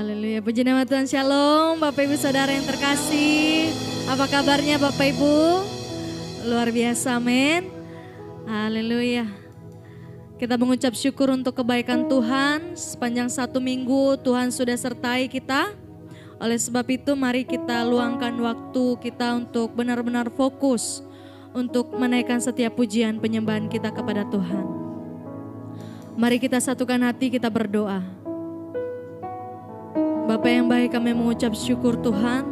Haleluya, puji nama Tuhan. Shalom Bapak Ibu Saudara yang terkasih. Apa kabarnya Bapak Ibu? Luar biasa, amin. Haleluya. Kita mengucap syukur untuk kebaikan Tuhan. Sepanjang 1 minggu Tuhan sudah sertai kita. Oleh sebab itu mari kita luangkan waktu kita untuk benar-benar fokus untuk menaikkan setiap pujian penyembahan kita kepada Tuhan. Mari kita satukan hati, kita berdoa. Bapa yang baik, kami mengucap syukur Tuhan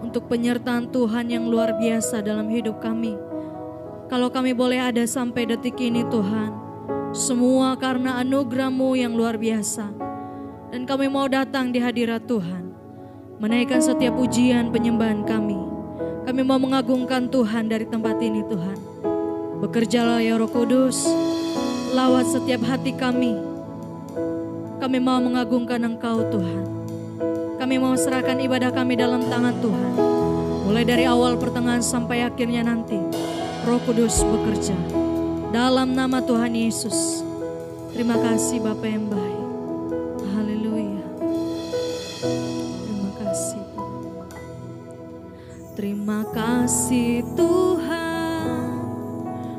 untuk penyertaan Tuhan yang luar biasa dalam hidup kami. Kalau kami boleh ada sampai detik ini Tuhan, semua karena anugerah-Mu yang luar biasa. Dan kami mau datang di hadirat Tuhan, menaikkan setiap pujian penyembahan kami. Kami mau mengagungkan Tuhan dari tempat ini Tuhan. Bekerjalah ya Roh Kudus, lawat setiap hati kami. Kami mau mengagungkan Engkau Tuhan. Kami mau serahkan ibadah kami dalam tangan Tuhan. Mulai dari awal, pertengahan, sampai akhirnya nanti. Roh Kudus bekerja. Dalam nama Tuhan Yesus. Terima kasih Bapa yang baik. Haleluya. Terima kasih Tuhan. Terima kasih Tuhan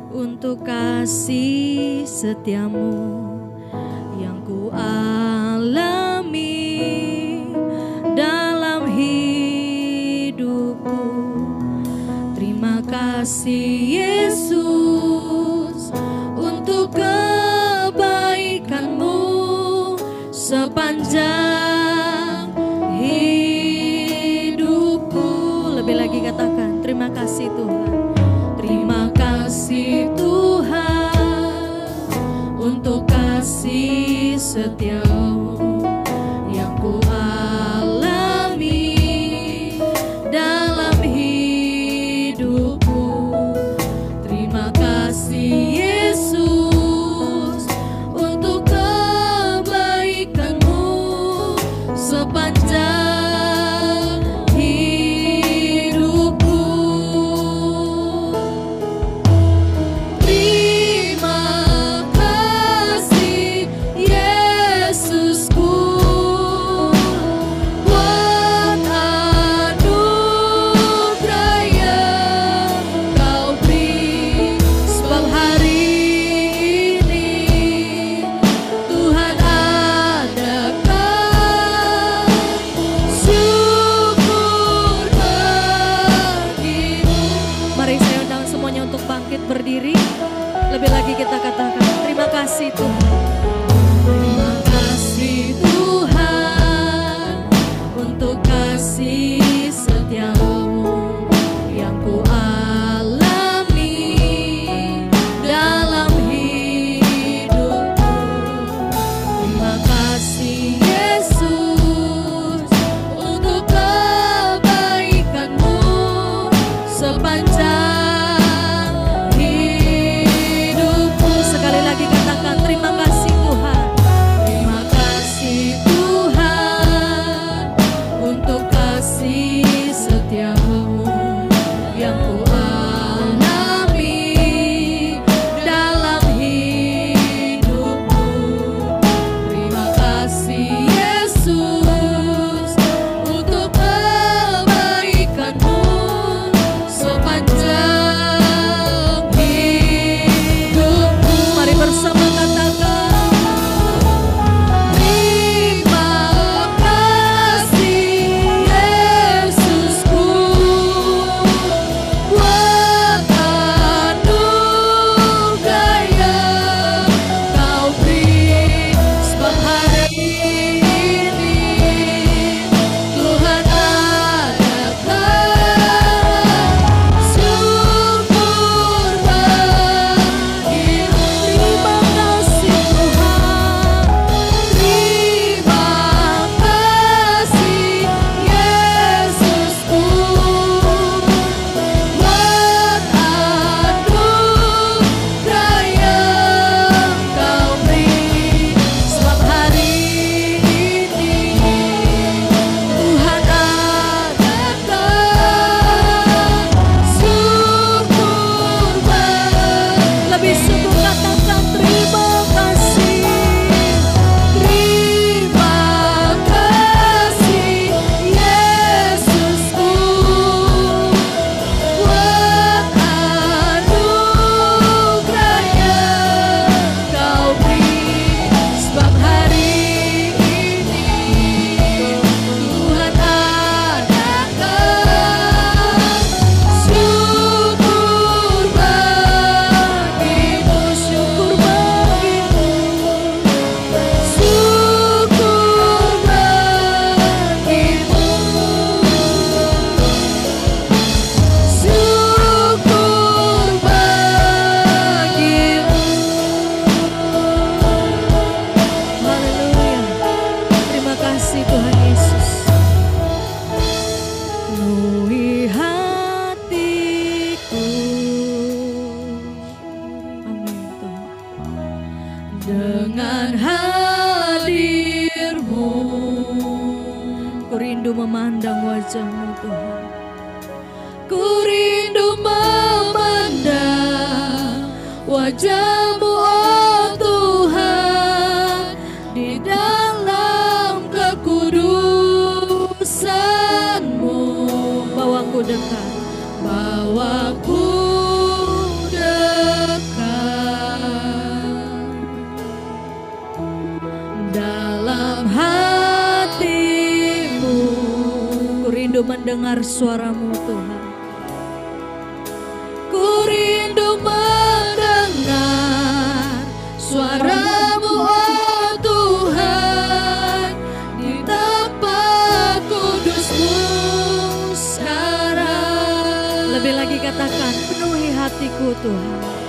untuk kasih setiamu yang ku alami dalam hidupku. Terima kasih Yesus untuk kebaikan-Mu sepanjang hidupku. Lebih lagi katakan, terima kasih Tuhan. Terima kasih Tuhan untuk kasih setia-Mu yang ku alami dalam hidupku. Terima kasih Yesus untuk kebaikan-Mu sepanjang hidupku. Terima kasih Yesusku buat anugerah yang Kau beri. Sebab hari ini Tuhan adakan syukur bagimu. Mari saya undang semuanya untuk bangkit berdiri. Lebih lagi kita katakan, terima kasih Tuhan. Terima kasih Tuhan untuk kasih setia-Mu yang ku alami dalam hidupku. Terima kasih Yesus untuk kebaikan-Mu sepanjang hidupku. Sekali lagi katakan, terima kasih dengan hadir-Mu. Ku rindu memandang wajah-Mu Tuhan. Ku rindu memandang wajah-Mu oh Tuhan, di dalam kekudusan-Mu. Bawaku dekat, bawaku dalam hati-Mu. Ku rindu mendengar suara-Mu Tuhan. Ku rindu mendengar suara-Mu oh Tuhan, di tempat kudus-Mu sekarang. Lebih lagi katakan, penuhi hatiku Tuhan.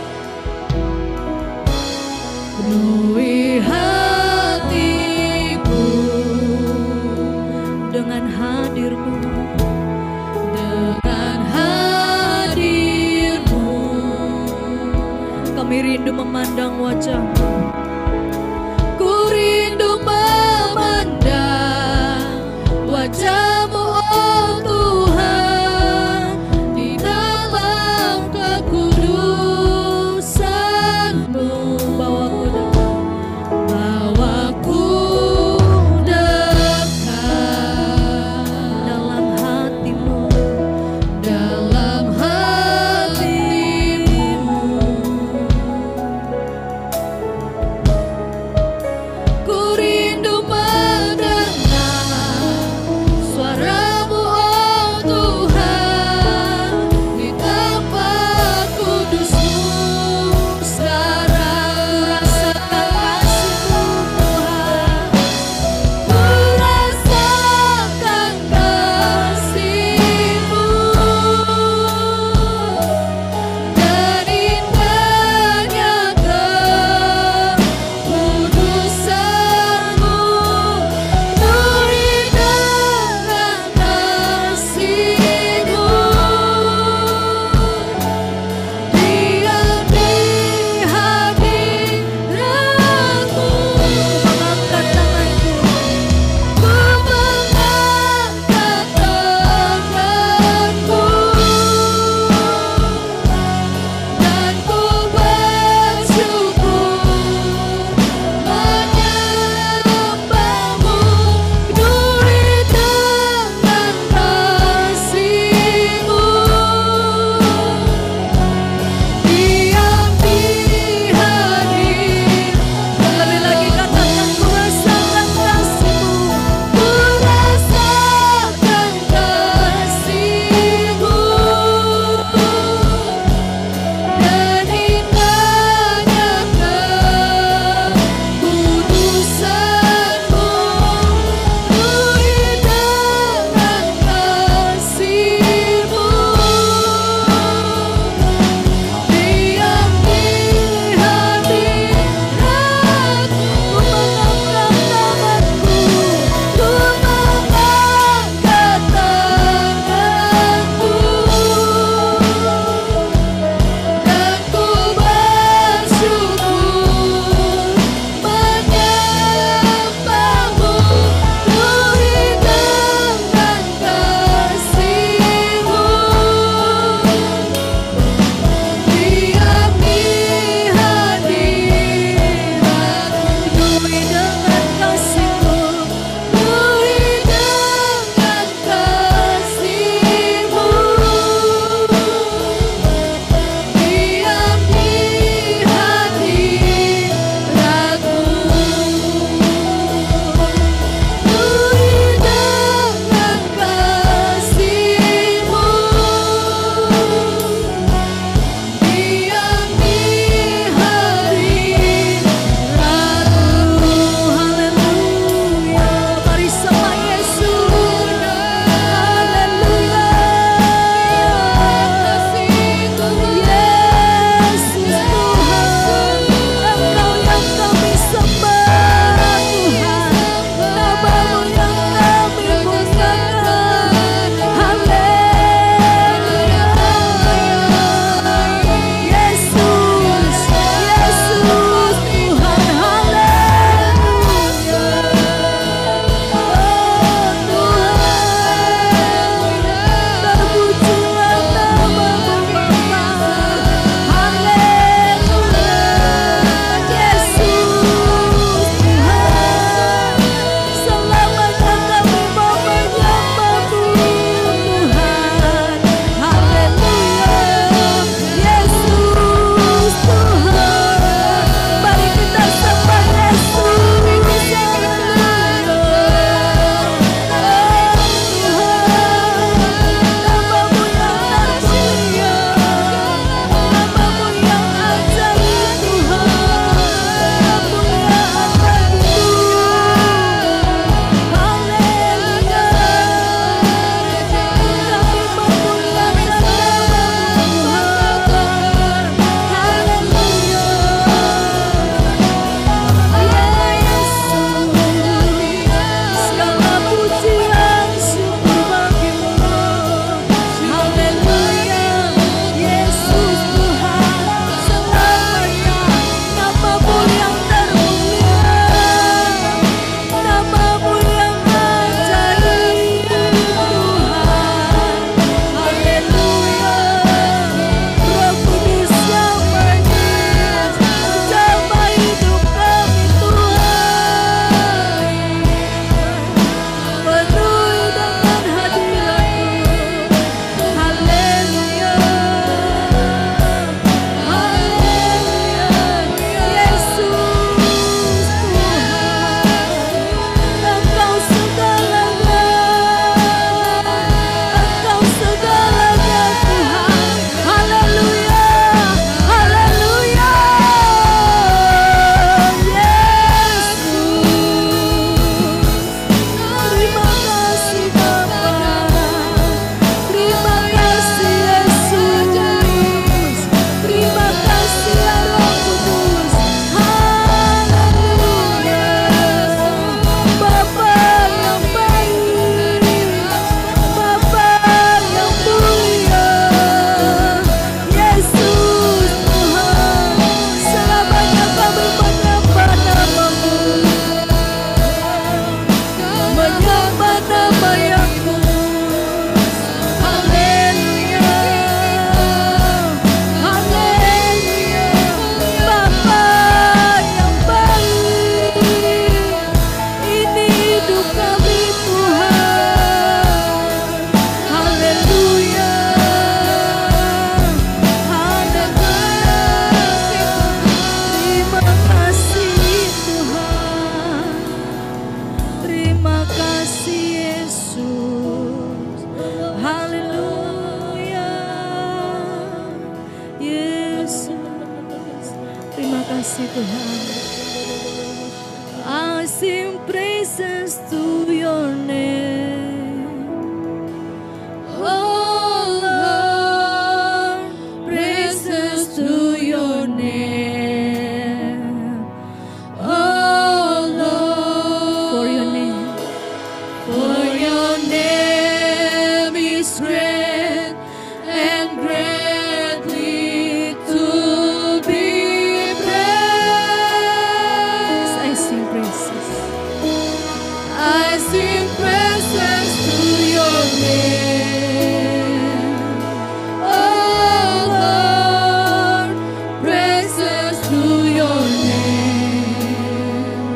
Penuhi hatiku dengan hadir-Mu, dengan hadir-Mu. Kami rindu memandang wajah-Mu. Ku rindu memandang wajah-Mu oh Tuhan, di dalam kekudusan-Mu. Bawaku dekat dalam hati-Mu, dalam hati-Mu. kasih Tuhan. I sing praises to your name. Oh Lord, praises to your name. Oh Lord, for your name is great and greatly to be praised. I sing praises. I sing praises to your name. Oh Lord, praises to your name.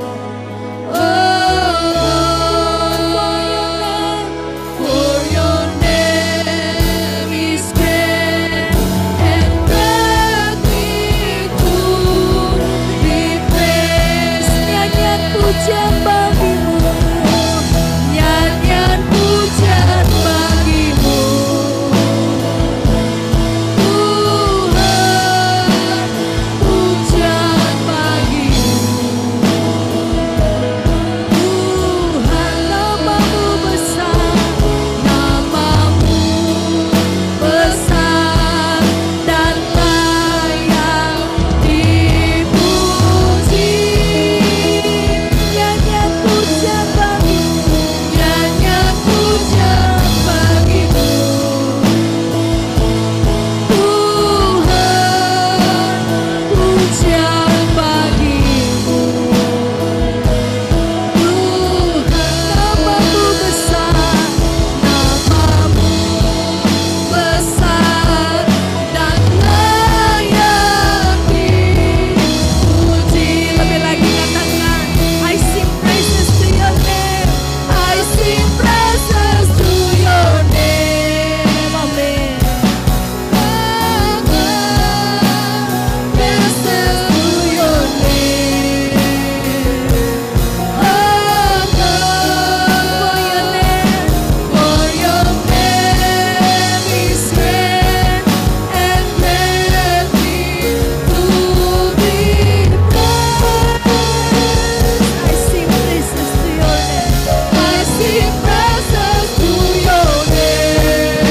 Oh Lord, for your name is great and greatly to be praised. Nyanyian pujian bagimu, nyanyian pujian bagimu, Tuhan, pujian bagimu. Tuhan, namamu besar, namamu besar dan layak dipuji. Nyanyian pujian bagimu, nyanyian pujian bagimu, Tuhan, pujian bagimu. Tuhan, namamu besar, namamu besar dan layak dipuji. Lebih lagi katakan, I sing praises to your name. I sing praises to your name. Amen. Praises to your name. Oh Lord, for your name is great and greatly to be praised. I sing praises to your name. I sing praises to your name.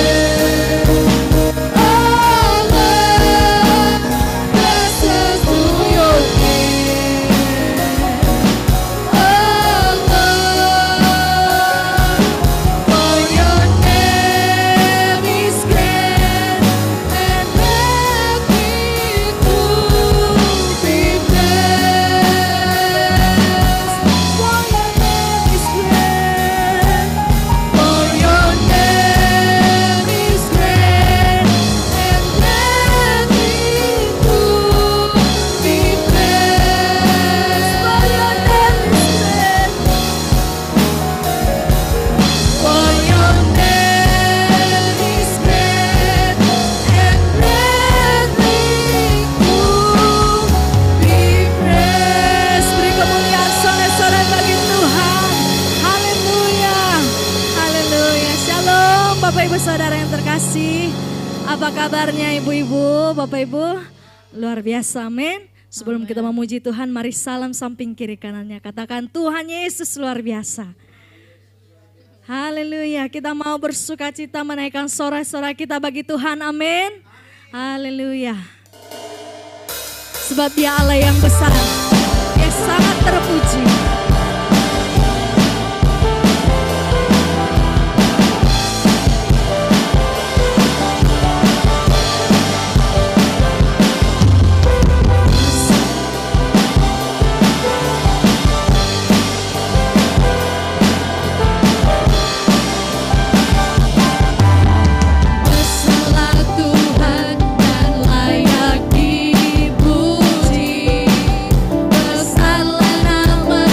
Oh Lord, praises to your name. Oh Lord, for your name is great and greatly to be praised. For your name is great. For your name is great and greatly to be praised. For your name is great. For your name is great and greatly to be praised. Beri kemuliaan sorak-sorai bagi Tuhan. Haleluya, haleluya. Shalom Bapak Ibu Saudara yang terkasih. Apa kabarnya ibu-ibu, Bapak Ibu? Luar biasa, amin. Sebelum kita memuji Tuhan, mari salam samping kiri kanannya. Katakan Tuhan Yesus luar biasa. Haleluya, kita mau bersuka cita menaikkan sorak-sorai kita bagi Tuhan, amin. Haleluya. Sebab Dia Allah yang besar, Dia sangat terpuji. Besarlah Tuhan dan layak dipuji. Besarlah nama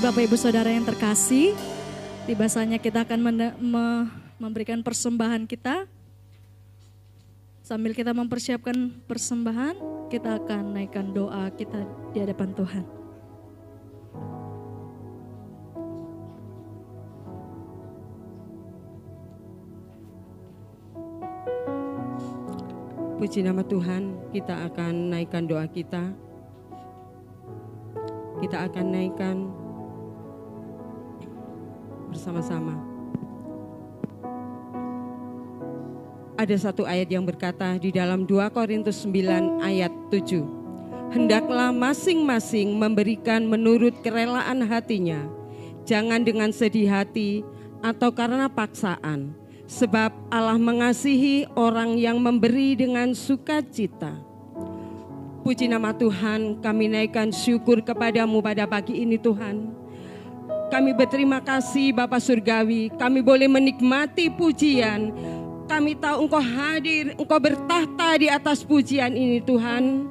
Bapak Ibu Saudara yang terkasih, tiba saatnya kita akan memberikan persembahan kita. Sambil kita mempersiapkan persembahan, kita akan naikkan doa kita di hadapan Tuhan. Puji nama Tuhan, kita akan naikkan doa kita. Kita akan naikkan bersama-sama. Ada satu ayat yang berkata di dalam 2 Korintus 9 ayat 7. Hendaklah masing-masing memberikan menurut kerelaan hatinya, jangan dengan sedih hati atau karena paksaan. Sebab Allah mengasihi orang yang memberi dengan sukacita. Puji nama Tuhan, kami naikkan syukur kepadamu pada pagi ini Tuhan. Kami berterima kasih Bapa Surgawi, kami boleh menikmati pujian. Kami tahu Engkau hadir, Engkau bertahta di atas pujian ini Tuhan.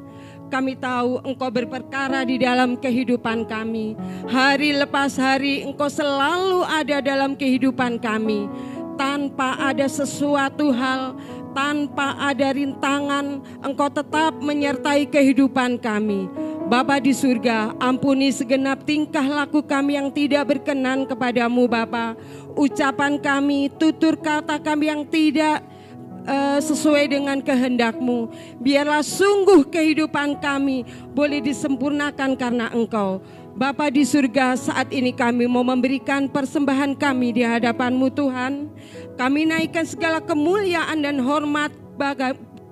Kami tahu Engkau berperkara di dalam kehidupan kami. Hari lepas hari Engkau selalu ada dalam kehidupan kami. Tanpa ada sesuatu hal, tanpa ada rintangan, Engkau tetap menyertai kehidupan kami. Bapa di surga, ampuni segenap tingkah laku kami yang tidak berkenan kepadamu Bapa. Ucapan kami, tutur kata kami yang tidak sesuai dengan kehendak-Mu. Biarlah sungguh kehidupan kami boleh disempurnakan karena Engkau. Bapa di surga, saat ini kami mau memberikan persembahan kami di hadapan-Mu Tuhan. Kami naikkan segala kemuliaan dan hormat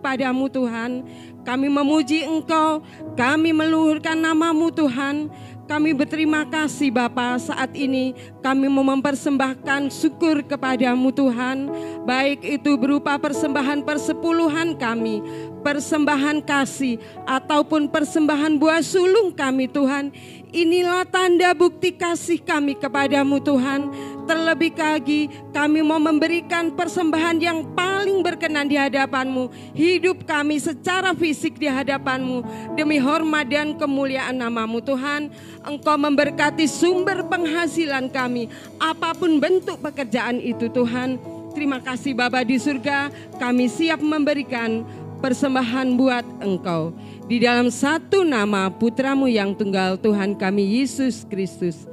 padamu Tuhan. Kami memuji Engkau, kami meluhurkan nama-Mu Tuhan. Kami berterima kasih Bapa, saat ini kami mau mempersembahkan syukur kepadamu Tuhan. Baik itu berupa persembahan persepuluhan kami, persembahan kasih, ataupun persembahan buah sulung kami Tuhan. Inilah tanda bukti kasih kami kepadamu Tuhan. Terlebih lagi kami mau memberikan persembahan yang paling berkenan di hadapan-Mu. Hidup kami secara fisik di hadapan-Mu. Demi hormat dan kemuliaan nama-Mu Tuhan. Engkau memberkati sumber penghasilan kami. Apapun bentuk pekerjaan itu Tuhan. Terima kasih Bapa di surga. Kami siap memberikan persembahan buat Engkau. Di dalam satu nama Putra-Mu yang tunggal Tuhan kami Yesus Kristus.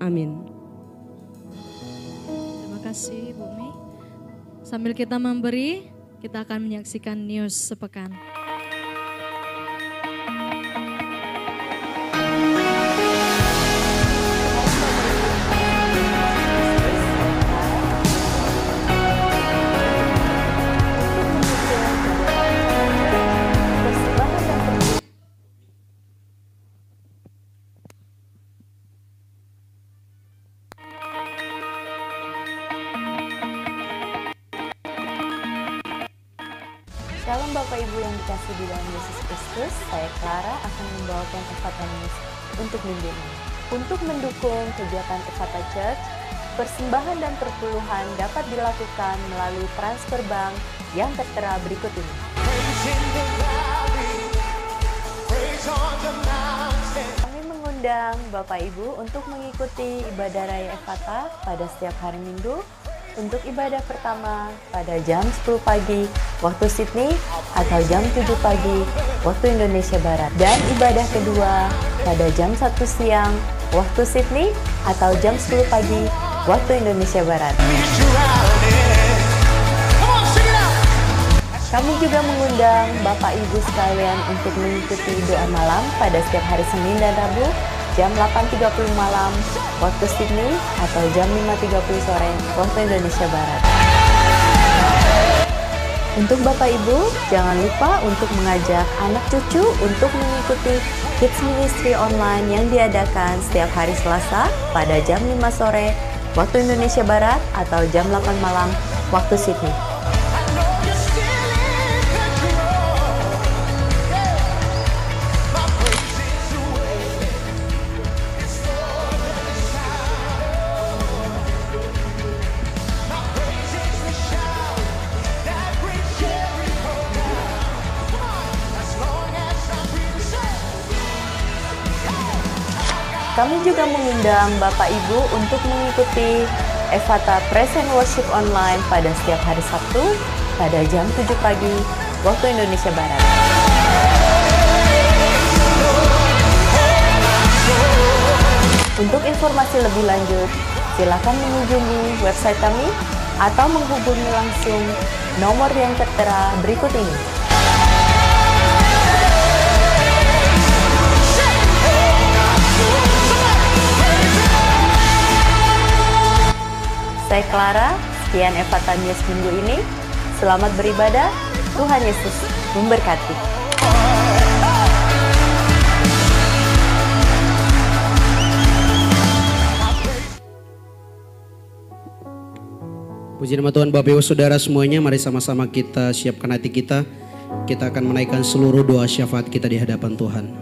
Amin. Terima kasih Bumi. Sambil kita memberi, kita akan menyaksikan news sepekan. Shalom Bapak Ibu yang dikasih di dalam Yesus Kristus, saya Clara akan membawakan Efata News untuk minggu ini. Untuk mendukung kegiatan Efata Church, persembahan dan perpuluhan dapat dilakukan melalui transfer bank yang tertera berikut ini. Kami mengundang Bapak Ibu untuk mengikuti ibadah Raya Efata pada setiap hari Minggu. Untuk ibadah pertama pada jam 10 pagi waktu Sydney atau jam 7 pagi waktu Indonesia Barat. Dan ibadah kedua pada jam 1 siang waktu Sydney atau jam 10 pagi waktu Indonesia Barat. Kami juga mengundang Bapak Ibu sekalian untuk mengikuti doa malam pada setiap hari Senin dan Rabu jam 8.30 malam waktu Sydney atau jam 5.30 sore waktu Indonesia Barat. Untuk Bapak Ibu, jangan lupa untuk mengajak anak cucu untuk mengikuti Kids Ministry Online yang diadakan setiap hari Selasa pada jam 5 sore waktu Indonesia Barat atau jam 8 malam waktu Sydney. Kami juga mengundang Bapak Ibu untuk mengikuti Efata Praise and Worship Online pada setiap hari Sabtu pada jam 7 pagi waktu Indonesia Barat. Untuk informasi lebih lanjut, silakan mengunjungi website kami atau menghubungi langsung nomor yang tertera berikut ini. Saya Clara, sekian Efata News minggu ini. Selamat beribadah, Tuhan Yesus memberkati. Puji nama Tuhan, Bapak Ibu Saudara semuanya, mari sama-sama kita siapkan hati kita. Kita akan menaikkan seluruh doa syafaat kita di hadapan Tuhan.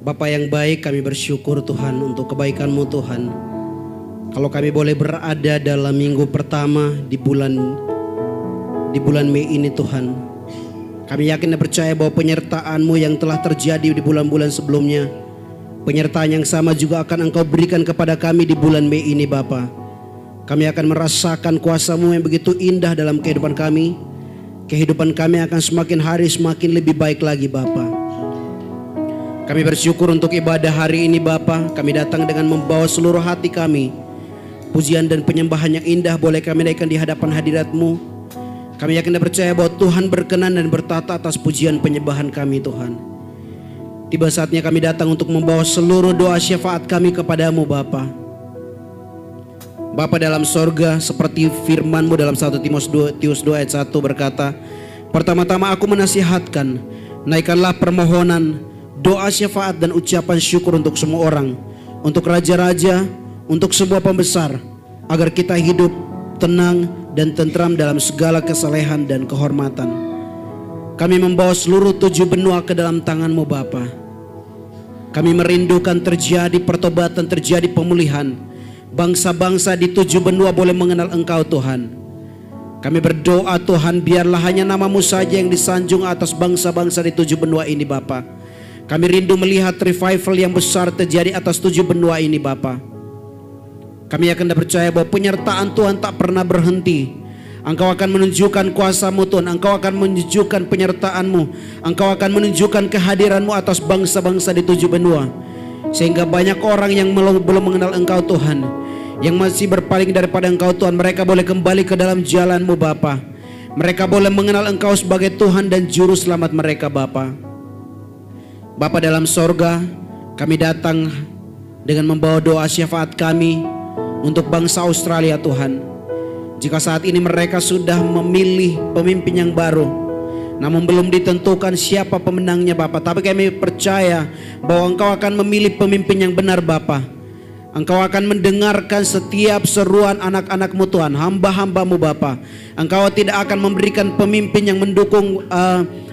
Bapa yang baik, kami bersyukur Tuhan untuk kebaikan-Mu Tuhan. Kalau kami boleh berada dalam minggu pertama di bulan Mei ini Tuhan, kami yakin dan percaya bahwa penyertaan-Mu yang telah terjadi di bulan-bulan sebelumnya, penyertaan yang sama juga akan Engkau berikan kepada kami di bulan Mei ini Bapa. Kami akan merasakan kuasa-Mu yang begitu indah dalam kehidupan kami. Kehidupan kami akan semakin hari semakin lebih baik lagi Bapa. Kami bersyukur untuk ibadah hari ini Bapa. Kami datang dengan membawa seluruh hati kami. Pujian dan penyembahan yang indah boleh kami naikkan di hadapan hadirat-Mu. Kami yakin dan percaya bahwa Tuhan berkenan dan bertata atas pujian penyembahan kami Tuhan. Tiba saatnya kami datang untuk membawa seluruh doa syafaat kami kepada-Mu Bapa. Bapa dalam sorga, seperti firman-Mu dalam 1 Timotius 2 ayat 1 berkata, pertama-tama aku menasihatkan, naikkanlah permohonan, doa syafaat dan ucapan syukur untuk semua orang, untuk raja-raja, untuk semua pembesar, agar kita hidup tenang dan tentram dalam segala kesalehan dan kehormatan. Kami membawa seluruh 7 benua ke dalam tangan-Mu Bapa. Kami merindukan terjadi pertobatan, terjadi pemulihan. Bangsa-bangsa di 7 benua boleh mengenal Engkau Tuhan. Kami berdoa Tuhan, biarlah hanya nama-Mu saja yang disanjung atas bangsa-bangsa di 7 benua ini Bapa. Kami rindu melihat revival yang besar terjadi atas 7 benua ini Bapa. Kami akan percaya bahwa penyertaan Tuhan tak pernah berhenti. Engkau akan menunjukkan kuasa-Mu Tuhan. Engkau akan menunjukkan penyertaan-Mu. Engkau akan menunjukkan kehadiran-Mu atas bangsa-bangsa di 7 benua. Sehingga banyak orang yang belum mengenal Engkau Tuhan, yang masih berpaling daripada Engkau Tuhan, mereka boleh kembali ke dalam jalan-Mu Bapa. Mereka boleh mengenal Engkau sebagai Tuhan dan Juru Selamat mereka Bapa. Bapa dalam sorga, kami datang dengan membawa doa syafaat kami untuk bangsa Australia Tuhan. Jika saat ini mereka sudah memilih pemimpin yang baru, namun belum ditentukan siapa pemenangnya Bapa, tapi kami percaya bahwa Engkau akan memilih pemimpin yang benar Bapa. Engkau akan mendengarkan setiap seruan anak-anak-Mu Tuhan, hamba-hamba-Mu Bapa. Engkau tidak akan memberikan pemimpin yang mendukung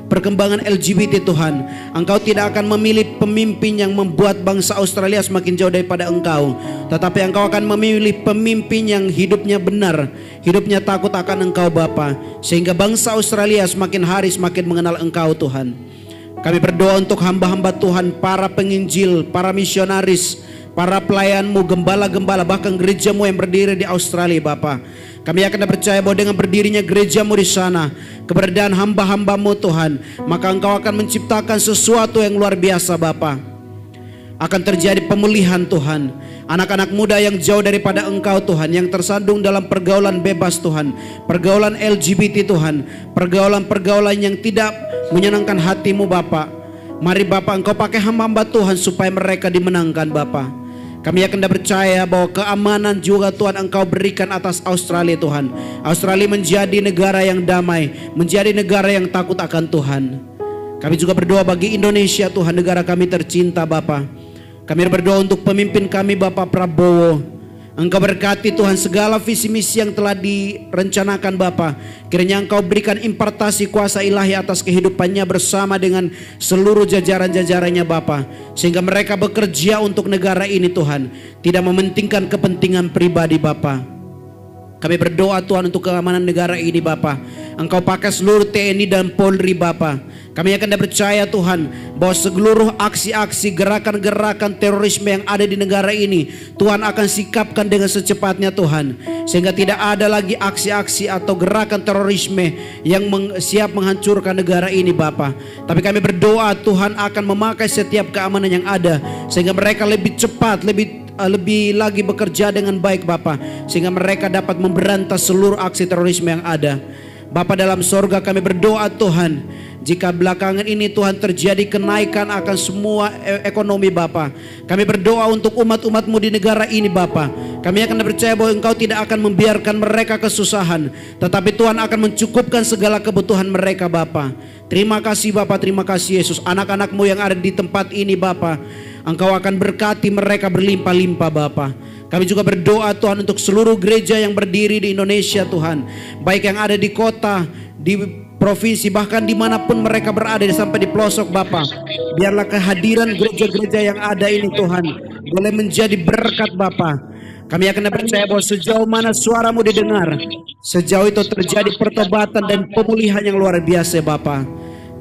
perkembangan LGBT Tuhan. Engkau tidak akan memilih pemimpin yang membuat bangsa Australia semakin jauh daripada Engkau, tetapi Engkau akan memilih pemimpin yang hidupnya benar, hidupnya takut akan Engkau Bapa, sehingga bangsa Australia semakin hari semakin mengenal Engkau Tuhan. Kami berdoa untuk hamba-hamba Tuhan, para penginjil, para misionaris, para pelayan-Mu, gembala-gembala, bahkan gereja-Mu yang berdiri di Australia Bapa. Kami akan percaya bahwa dengan berdirinya gereja-Mu di sana, keberadaan hamba-hamba-Mu Tuhan, maka Engkau akan menciptakan sesuatu yang luar biasa Bapa. Akan terjadi pemulihan Tuhan. Anak-anak muda yang jauh daripada Engkau Tuhan, yang tersandung dalam pergaulan bebas Tuhan, pergaulan LGBT Tuhan, pergaulan-pergaulan yang tidak menyenangkan hati-Mu Bapa. Mari Bapa, Engkau pakai hamba-hamba Tuhan supaya mereka dimenangkan Bapa. Kami akan percaya bahwa keamanan juga Tuhan Engkau berikan atas Australia Tuhan. Australia menjadi negara yang damai, menjadi negara yang takut akan Tuhan. Kami juga berdoa bagi Indonesia Tuhan, negara kami tercinta Bapa. Kami berdoa untuk pemimpin kami Bapak Prabowo. Engkau berkati Tuhan segala visi misi yang telah direncanakan Bapa. Kiranya Engkau berikan impartasi kuasa ilahi atas kehidupannya bersama dengan seluruh jajaran-jajarannya Bapa, sehingga mereka bekerja untuk negara ini Tuhan, tidak mementingkan kepentingan pribadi Bapa. Kami berdoa Tuhan untuk keamanan negara ini Bapa. Engkau pakai seluruh TNI dan Polri Bapa. Kami akan percaya Tuhan bahwa seluruh aksi-aksi gerakan-gerakan terorisme yang ada di negara ini Tuhan akan sikapkan dengan secepatnya Tuhan, sehingga tidak ada lagi aksi-aksi atau gerakan terorisme yang siap menghancurkan negara ini Bapa. Tapi kami berdoa Tuhan akan memakai setiap keamanan yang ada sehingga mereka lebih cepat, lebih lagi bekerja dengan baik Bapa, sehingga mereka dapat memberantas seluruh aksi terorisme yang ada. Bapa dalam sorga, kami berdoa Tuhan, jika belakangan ini Tuhan terjadi kenaikan akan semua ekonomi Bapa, kami berdoa untuk umat-umat-Mu di negara ini Bapa. Kami akan percaya bahwa Engkau tidak akan membiarkan mereka kesusahan, tetapi Tuhan akan mencukupkan segala kebutuhan mereka Bapa. Terima kasih Bapa, terima kasih Yesus. Anak-anak-Mu yang ada di tempat ini Bapa, Engkau akan berkati mereka berlimpah-limpah Bapa. Kami juga berdoa Tuhan untuk seluruh gereja yang berdiri di Indonesia Tuhan, baik yang ada di kota, di provinsi, bahkan dimanapun mereka berada sampai di pelosok Bapa. Biarlah kehadiran gereja-gereja yang ada ini Tuhan boleh menjadi berkat Bapa. Kami akan percaya bahwa sejauh mana suara-Mu didengar, sejauh itu terjadi pertobatan dan pemulihan yang luar biasa Bapa.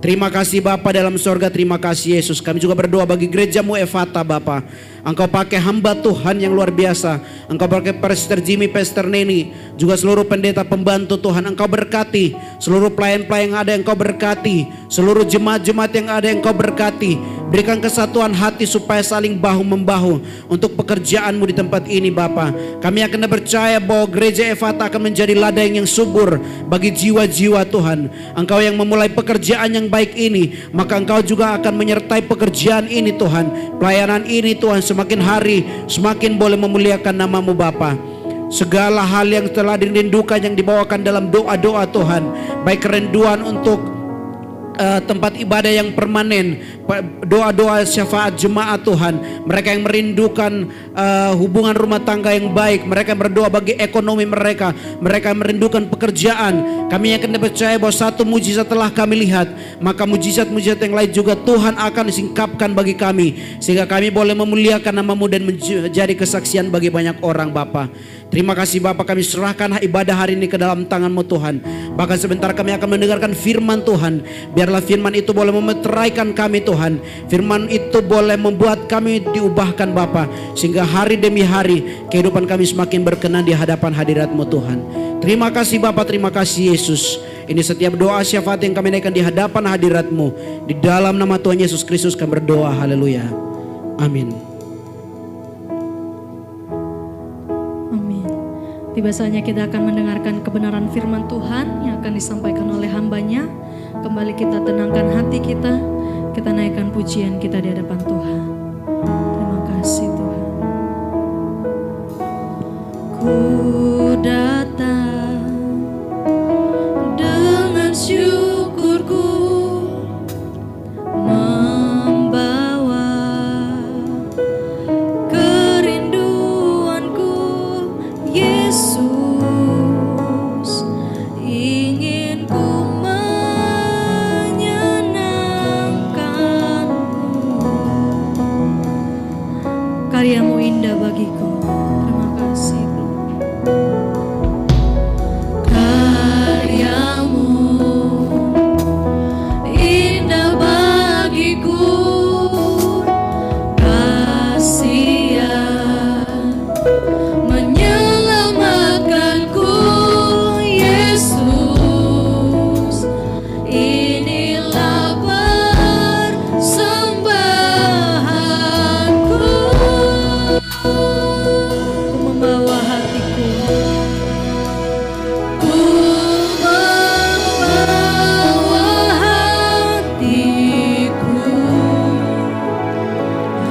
Terima kasih Bapa dalam sorga, terima kasih Yesus. Kami juga berdoa bagi gereja-Mu Ephata Bapa. Engkau pakai hamba Tuhan yang luar biasa. Engkau pakai Pastor Jimmy, Pastor Neni, juga seluruh pendeta pembantu Tuhan. Engkau berkati seluruh pelayan-pelayan yang ada, Engkau berkati seluruh jemaat-jemaat yang ada, Engkau berkati. Berikan kesatuan hati supaya saling bahu-membahu untuk pekerjaan-Mu di tempat ini Bapa. Kami akan percaya bahwa gereja Ephata akan menjadi ladang yang subur bagi jiwa-jiwa Tuhan. Engkau yang memulai pekerjaan yang baik ini, maka Engkau juga akan menyertai pekerjaan ini Tuhan. Pelayanan ini Tuhan semakin hari semakin boleh memuliakan nama-Mu Bapa. Segala hal yang telah dirindukan yang dibawakan dalam doa-doa Tuhan, baik kerinduan untuk tempat ibadah yang permanen, doa-doa syafaat jemaat Tuhan, mereka yang merindukan hubungan rumah tangga yang baik, mereka yang berdoa bagi ekonomi mereka, mereka yang merindukan pekerjaan. Kami akan percaya bahwa satu mujizat telah kami lihat, maka mujizat-mujizat yang lain juga Tuhan akan disingkapkan bagi kami, sehingga kami boleh memuliakan nama-Mu dan menjadi kesaksian bagi banyak orang Bapa. Terima kasih Bapa, kami serahkan ibadah hari ini ke dalam tangan-Mu Tuhan. Bahkan sebentar kami akan mendengarkan firman Tuhan. Biarlah firman itu boleh memeteraikan kami Tuhan. Firman itu boleh membuat kami diubahkan Bapa, sehingga hari demi hari kehidupan kami semakin berkenan di hadapan hadirat-Mu Tuhan. Terima kasih Bapa, terima kasih Yesus. Ini setiap doa syafaat yang kami naikkan di hadapan hadirat-Mu. Di dalam nama Tuhan Yesus Kristus kami berdoa, haleluya, amin. Tiba saatnya kita akan mendengarkan kebenaran firman Tuhan yang akan disampaikan oleh hambanya. Kembali kita tenangkan hati kita, kita naikkan pujian kita di hadapan Tuhan. Terima kasih Tuhan. Ku datang dengan syukurku, membawa kerinduanku, Yesus, ingin ku menyenangkan-Mu. Karya-Mu indah bagiku. Terima kasih Karya-Mu indah bagiku, kasihan menyelamatkanku, Yesus, inilah persembahanku. Ku membawa hatiku, ku membawa hatiku,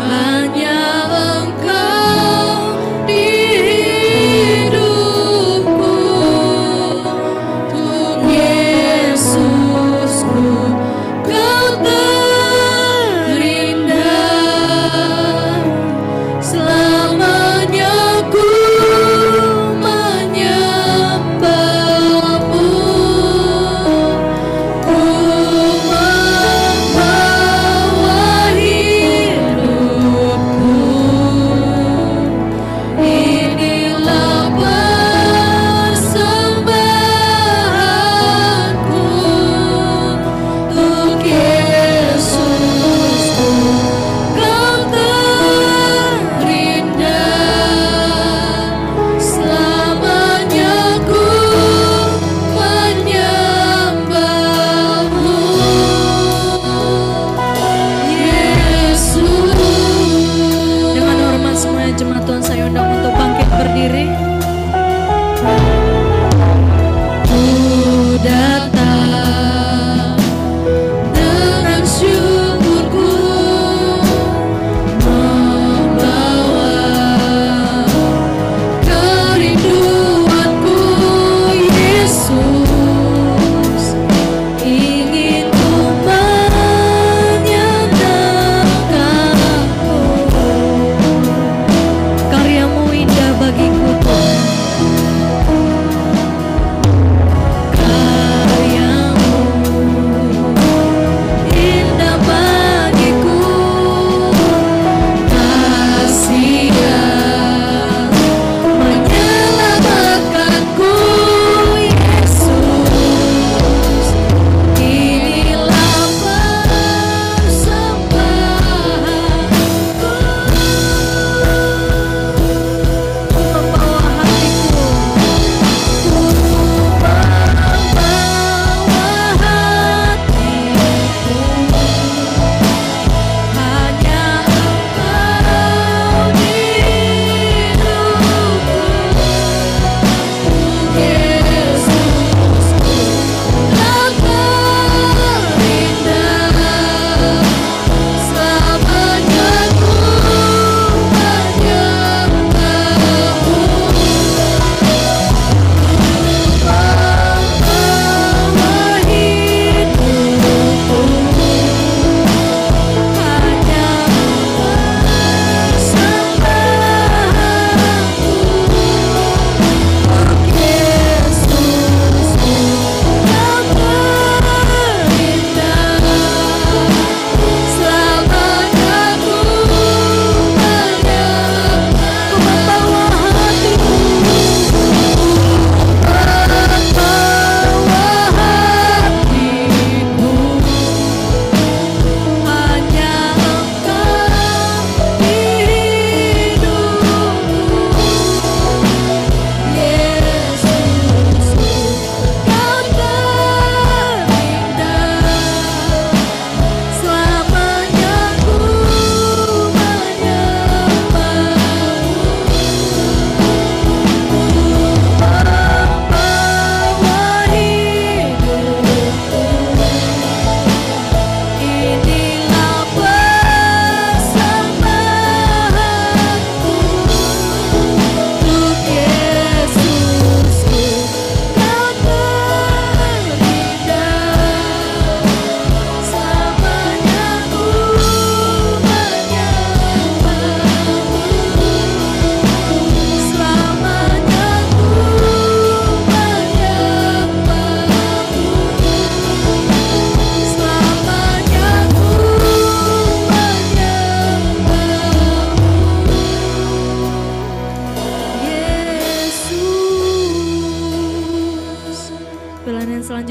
hanya Engkau di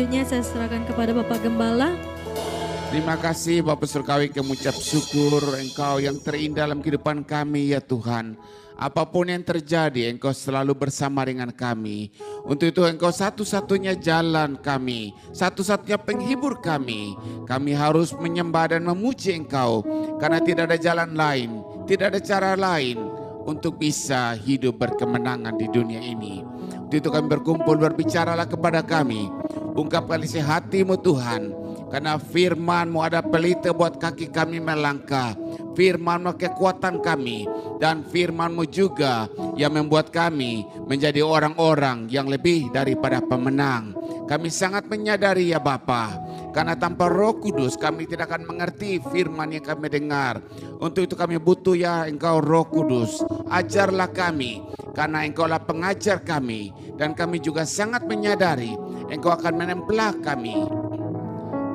selanjutnya saya serahkan kepada Bapak Gembala. Terima kasih Bapak Surgawi, kami ucap syukur Engkau yang terindah dalam kehidupan kami ya Tuhan. Apapun yang terjadi Engkau selalu bersama dengan kami. Untuk itu Engkau satu-satunya jalan kami, satu-satunya penghibur kami. Kami harus menyembah dan memuji Engkau karena tidak ada jalan lain, tidak ada cara lain untuk bisa hidup berkemenangan di dunia ini. Untuk itu kami berkumpul, berbicaralah kepada kami. Ungkapkan isi hati-Mu Tuhan. Karena firman-Mu ada pelita buat kaki kami melangkah. Firman-Mu kekuatan kami. Dan firman-Mu juga yang membuat kami menjadi orang-orang yang lebih daripada pemenang. Kami sangat menyadari ya Bapa, karena tanpa Roh Kudus kami tidak akan mengerti firman yang kami dengar. Untuk itu kami butuh ya Engkau Roh Kudus. Ajarlah kami, karena Engkaulah pengajar kami. Dan kami juga sangat menyadari Engkau akan menemplah kami.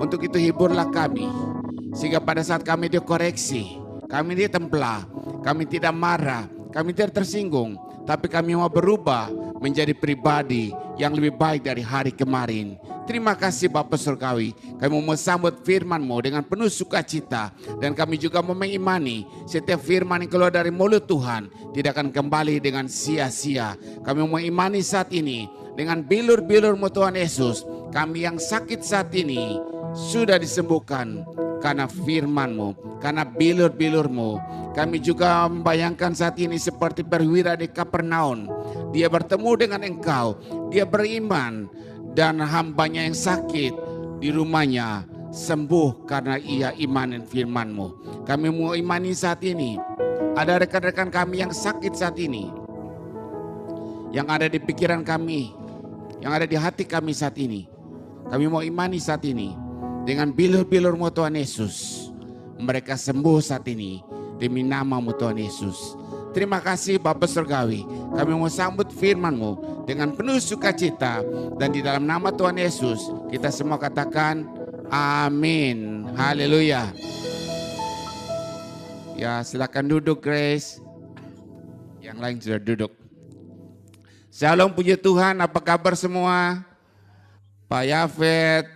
Untuk itu hiburlah kami, sehingga pada saat kami dikoreksi, kami ditemplah, kami tidak marah, kami tidak tersinggung, tapi kami mau berubah menjadi pribadi yang lebih baik dari hari kemarin. Terima kasih Bapak Surgawi, kami mau sambut firman-Mu dengan penuh sukacita, dan kami juga mau mengimani setiap firman yang keluar dari mulut Tuhan tidak akan kembali dengan sia-sia. Kami mau imani saat ini dengan bilur-bilur-Mu Tuhan Yesus, kami yang sakit saat ini sudah disembuhkan karena firman-Mu, karena bilur-bilur-Mu. Kami juga membayangkan saat ini seperti perwira di Kapernaum. Dia bertemu dengan Engkau, dia beriman, dan hambanya yang sakit di rumahnya sembuh karena ia imanin firman-Mu. Kami mau imani saat ini, ada rekan-rekan kami yang sakit saat ini, yang ada di pikiran kami, yang ada di hati kami saat ini. Kami mau imani saat ini, dengan bilur-bilur-Mu Tuhan Yesus, mereka sembuh saat ini demi nama-Mu Tuhan Yesus. Terima kasih Bapak Surgawi, kami mau sambut firman-Mu dengan penuh sukacita, dan di dalam nama Tuhan Yesus kita semua katakan amin. Haleluya. Ya, silakan duduk Grace. Yang lain sudah duduk. Shalom, puji Tuhan, apa kabar semua? Pak Yafet,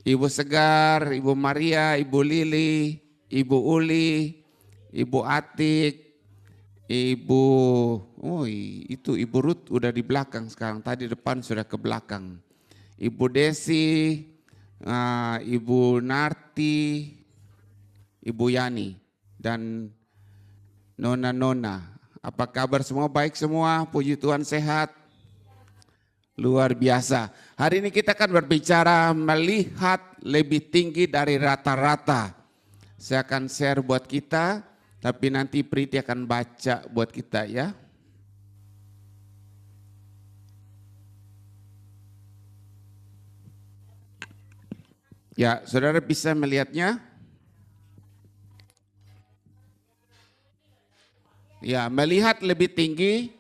Ibu Segar, Ibu Maria, Ibu Lili, Ibu Uli, Ibu Atik, Ibu, Ibu Ruth udah di belakang sekarang, tadi depan sudah ke belakang. Ibu Desi, Ibu Narti, Ibu Yani, dan Nona-Nona. Apa kabar semua? Baik semua, puji Tuhan, sehat. Luar biasa. Hari ini kita akan berbicara melihat lebih tinggi dari rata-rata. Saya akan share buat kita, tapi nanti Priti akan baca buat kita ya. Ya, saudara bisa melihatnya? Ya, melihat lebih tinggi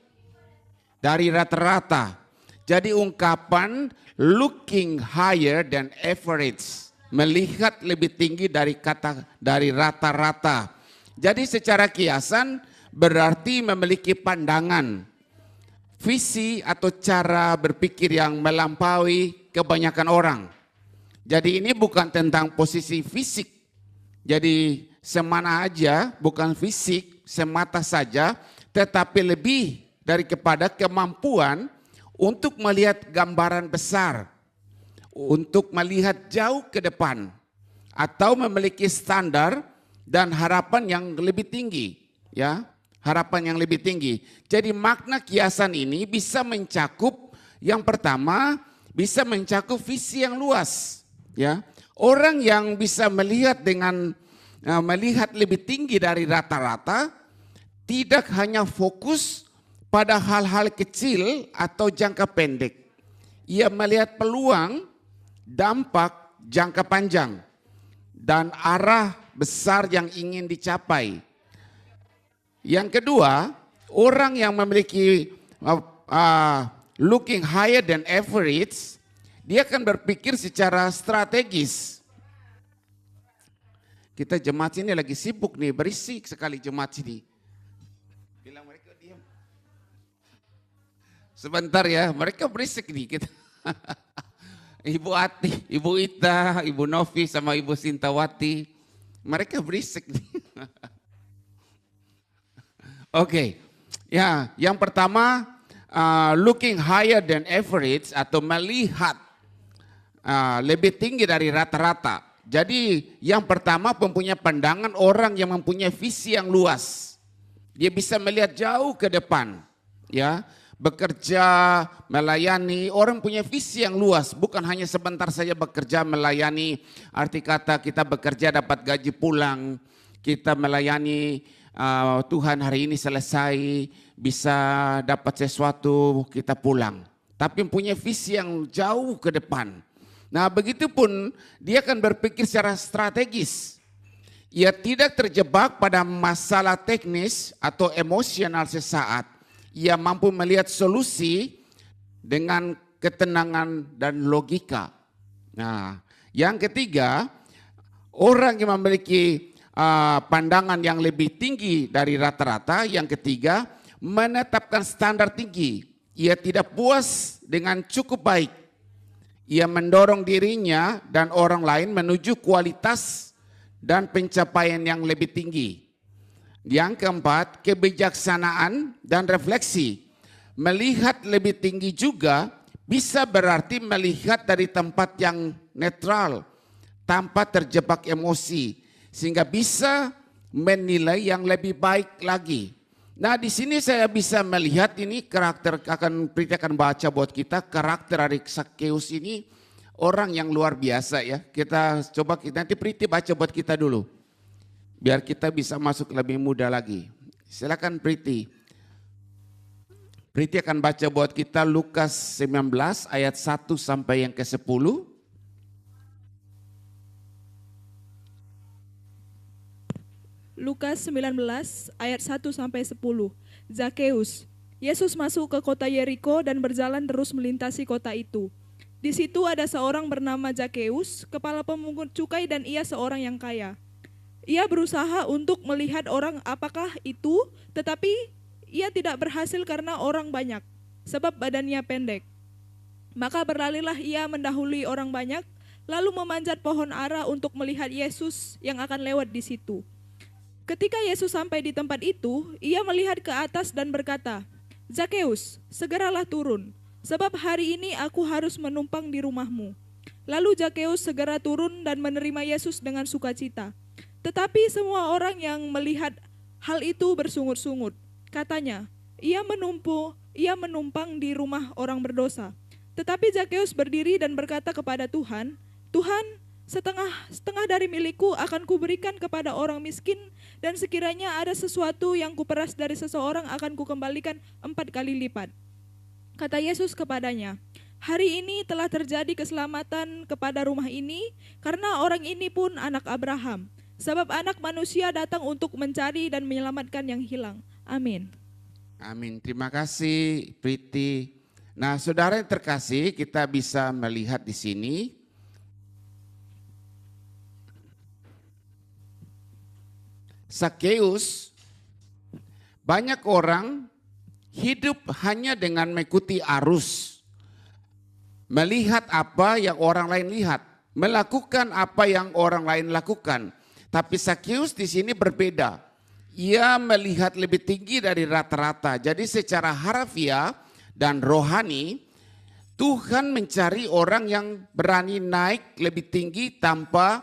dari rata-rata. Jadi ungkapan looking higher than average, melihat lebih tinggi dari rata-rata. Jadi secara kiasan berarti memiliki pandangan, visi atau cara berpikir yang melampaui kebanyakan orang. Jadi ini bukan tentang posisi fisik. Jadi semana aja, bukan fisik semata saja, tetapi lebih daripada kemampuan untuk melihat gambaran besar, untuk melihat jauh ke depan, atau memiliki standar dan harapan yang lebih tinggi, ya, harapan yang lebih tinggi. Jadi makna kiasan ini bisa mencakup, yang pertama bisa mencakup visi yang luas, ya. Orang yang bisa melihat melihat lebih tinggi dari rata-rata, tidak hanya fokus pada hal-hal kecil atau jangka pendek. Ia melihat peluang, dampak jangka panjang, dan arah besar yang ingin dicapai. Yang kedua, orang yang memiliki looking higher than average, dia akan berpikir secara strategis. Kita jemaat sini lagi sibuk nih, berisik sekali jemaat sini. Bilang mereka diam. Sebentar ya, mereka berisik nih kita. Ibu Ati, Ibu Ita, Ibu Novi sama Ibu Sintawati. Mereka berisik. Oke, ya yang pertama looking higher than average atau melihat lebih tinggi dari rata-rata. Jadi yang pertama mempunyai pandangan orang yang mempunyai visi yang luas. Dia bisa melihat jauh ke depan, ya. Bekerja, melayani, orang punya visi yang luas, bukan hanya sebentar saja bekerja melayani, arti kata kita bekerja dapat gaji pulang, kita melayani Tuhan hari ini selesai, bisa dapat sesuatu, kita pulang. Tapi punya visi yang jauh ke depan. Nah begitupun dia akan berpikir secara strategis. Ia tidak terjebak pada masalah teknis atau emosional sesaat. Ia mampu melihat solusi dengan ketenangan dan logika. Nah, yang ketiga, orang yang memiliki pandangan yang lebih tinggi dari rata-rata. Yang ketiga, menetapkan standar tinggi. Ia tidak puas dengan cukup baik. Ia mendorong dirinya dan orang lain menuju kualitas dan pencapaian yang lebih tinggi. Yang keempat, kebijaksanaan dan refleksi. Melihat lebih tinggi juga bisa berarti melihat dari tempat yang netral, tanpa terjebak emosi, sehingga bisa menilai yang lebih baik lagi. Nah di sini saya bisa melihat ini karakter, Priti akan baca buat kita, karakter dari Zakheus ini orang yang luar biasa ya. Kita coba, nanti Priti baca buat kita dulu. Biar kita bisa masuk lebih mudah lagi. Silakan Priti. Priti akan baca buat kita Lukas 19 ayat 1 sampai yang ke-10. Lukas 19 ayat 1 sampai 10. Zakheus. Yesus masuk ke kota Yeriko dan berjalan terus melintasi kota itu. Di situ ada seorang bernama Zakheus, kepala pemungut cukai, dan ia seorang yang kaya. Ia berusaha untuk melihat orang apakah itu, tetapi ia tidak berhasil karena orang banyak, sebab badannya pendek. Maka berlarilah ia mendahului orang banyak, lalu memanjat pohon ara untuk melihat Yesus yang akan lewat di situ. Ketika Yesus sampai di tempat itu, ia melihat ke atas dan berkata, "Zakheus, segeralah turun, sebab hari ini aku harus menumpang di rumahmu." Lalu Zakheus segera turun dan menerima Yesus dengan sukacita. Tetapi semua orang yang melihat hal itu bersungut-sungut. Katanya, ia menumpang di rumah orang berdosa. Tetapi Zakheus berdiri dan berkata kepada Tuhan, "Tuhan, setengah dari milikku akan kuberikan kepada orang miskin, dan sekiranya ada sesuatu yang kuperas dari seseorang akan kukembalikan 4 kali lipat." Kata Yesus kepadanya, "Hari ini telah terjadi keselamatan kepada rumah ini, karena orang ini pun anak Abraham. Sebab anak manusia datang untuk mencari dan menyelamatkan yang hilang." Amin. Amin. Terima kasih Priti. Nah saudara yang terkasih, kita bisa melihat di sini. Zakheus, banyak orang hidup hanya dengan mengikuti arus. Melihat apa yang orang lain lihat. Melakukan apa yang orang lain lakukan. Tapi Zakheus di sini berbeda. Ia melihat lebih tinggi dari rata-rata. Jadi secara harfiah dan rohani, Tuhan mencari orang yang berani naik lebih tinggi tanpa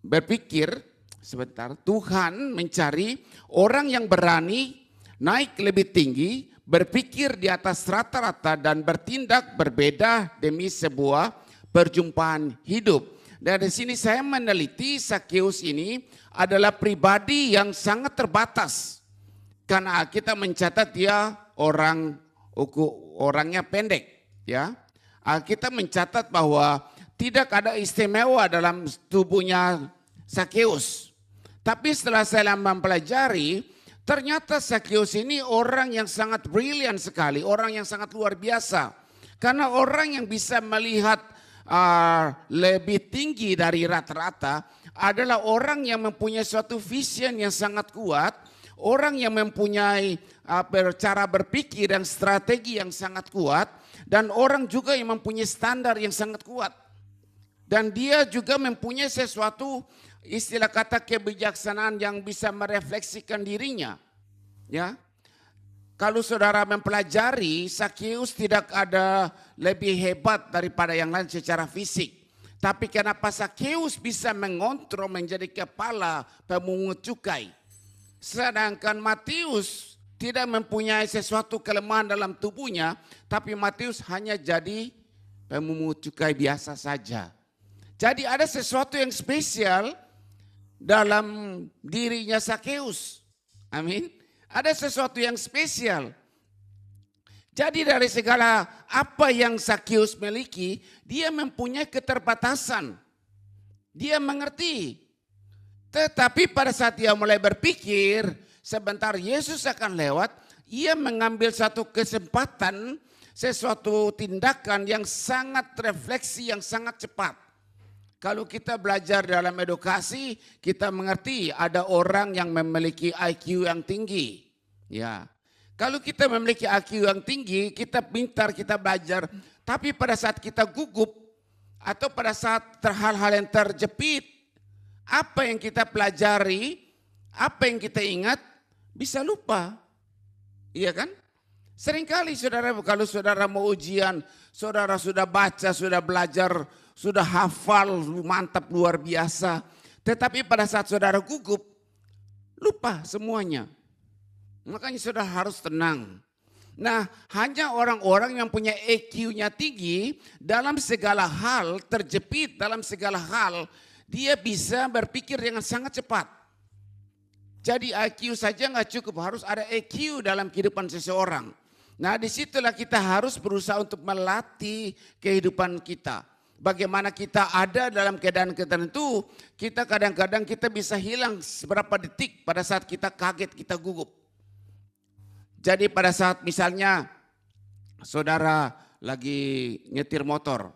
berpikir. Sebentar, Tuhan mencari orang yang berani naik lebih tinggi, berpikir di atas rata-rata dan bertindak berbeda demi sebuah perjumpaan hidup. Dari sini saya meneliti Zakheus ini adalah pribadi yang sangat terbatas. Karena kita mencatat dia orangnya pendek. Ya, kita mencatat bahwa tidak ada istimewa dalam tubuhnya Zakheus. Tapi setelah saya mempelajari, ternyata Zakheus ini orang yang sangat brilian sekali. Orang yang sangat luar biasa. Karena orang yang bisa melihat lebih tinggi dari rata-rata adalah orang yang mempunyai suatu vision yang sangat kuat, Orang yang mempunyai cara berpikir dan strategi yang sangat kuat. Dan orang juga yang mempunyai standar yang sangat kuat. Dan dia juga mempunyai sesuatu istilah kata kebijaksanaan yang bisa merefleksikan dirinya. Ya, kalau saudara mempelajari, Sakeus tidak ada lebih hebat daripada yang lain secara fisik. Tapi kenapa Sakeus bisa mengontrol menjadi kepala pemungut cukai. Sedangkan Matius tidak mempunyai sesuatu kelemahan dalam tubuhnya. Tapi Matius hanya jadi pemungut cukai biasa saja. Jadi ada sesuatu yang spesial dalam dirinya Sakeus. Amin. Ada sesuatu yang spesial. Jadi dari segala apa yang Sakeus miliki, dia mempunyai keterbatasan. Dia mengerti. Tetapi pada saat dia mulai berpikir, sebentar Yesus akan lewat, ia mengambil satu kesempatan, sesuatu tindakan yang sangat refleksi, yang sangat cepat. Kalau kita belajar dalam edukasi, kita mengerti ada orang yang memiliki IQ yang tinggi. Ya, kalau kita memiliki IQ yang tinggi, kita pintar, kita belajar. Tapi pada saat kita gugup atau pada saat hal-hal yang terjepit, apa yang kita pelajari, apa yang kita ingat, bisa lupa. Iya kan? Seringkali saudara, kalau saudara mau ujian, saudara sudah baca, sudah belajar, sudah hafal, mantap luar biasa. Tetapi pada saat saudara gugup, lupa semuanya. Makanya saudara harus tenang. Nah, hanya orang-orang yang punya EQ-nya tinggi, dalam segala hal, terjepit dalam segala hal, dia bisa berpikir dengan sangat cepat. Jadi IQ saja nggak cukup, harus ada EQ dalam kehidupan seseorang. Nah, disitulah kita harus berusaha untuk melatih kehidupan kita. Bagaimana kita ada dalam keadaan tertentu, kita kadang-kadang kita bisa hilang seberapa detik pada saat kita kaget, kita gugup. Jadi pada saat misalnya saudara lagi nyetir motor,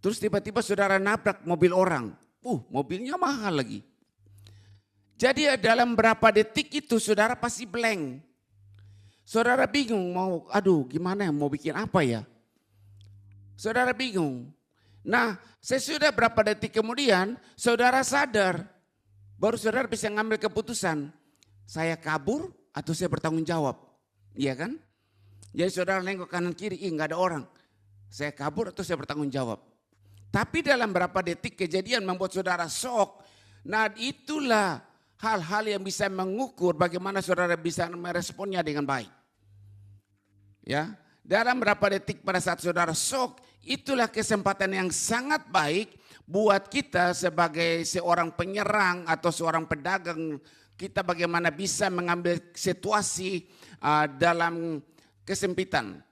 terus tiba-tiba saudara nabrak mobil orang, mobilnya mahal lagi. Jadi dalam berapa detik itu saudara pasti blank. Saudara bingung gimana mau bikin apa ya? Saudara bingung. Nah, sesudah berapa detik kemudian saudara sadar, baru saudara bisa ngambil keputusan, saya kabur atau saya bertanggung jawab, iya kan? Jadi saudara nengok kanan kiri, nggak ada orang, saya kabur atau saya bertanggung jawab. Tapi dalam berapa detik kejadian membuat saudara shock. Nah, itulah hal-hal yang bisa mengukur bagaimana saudara bisa meresponnya dengan baik. Ya, dalam berapa detik pada saat saudara shock, itulah kesempatan yang sangat baik buat kita sebagai seorang penyerang atau seorang pedagang. Kita bagaimana bisa mengambil situasi dalam kesempitan.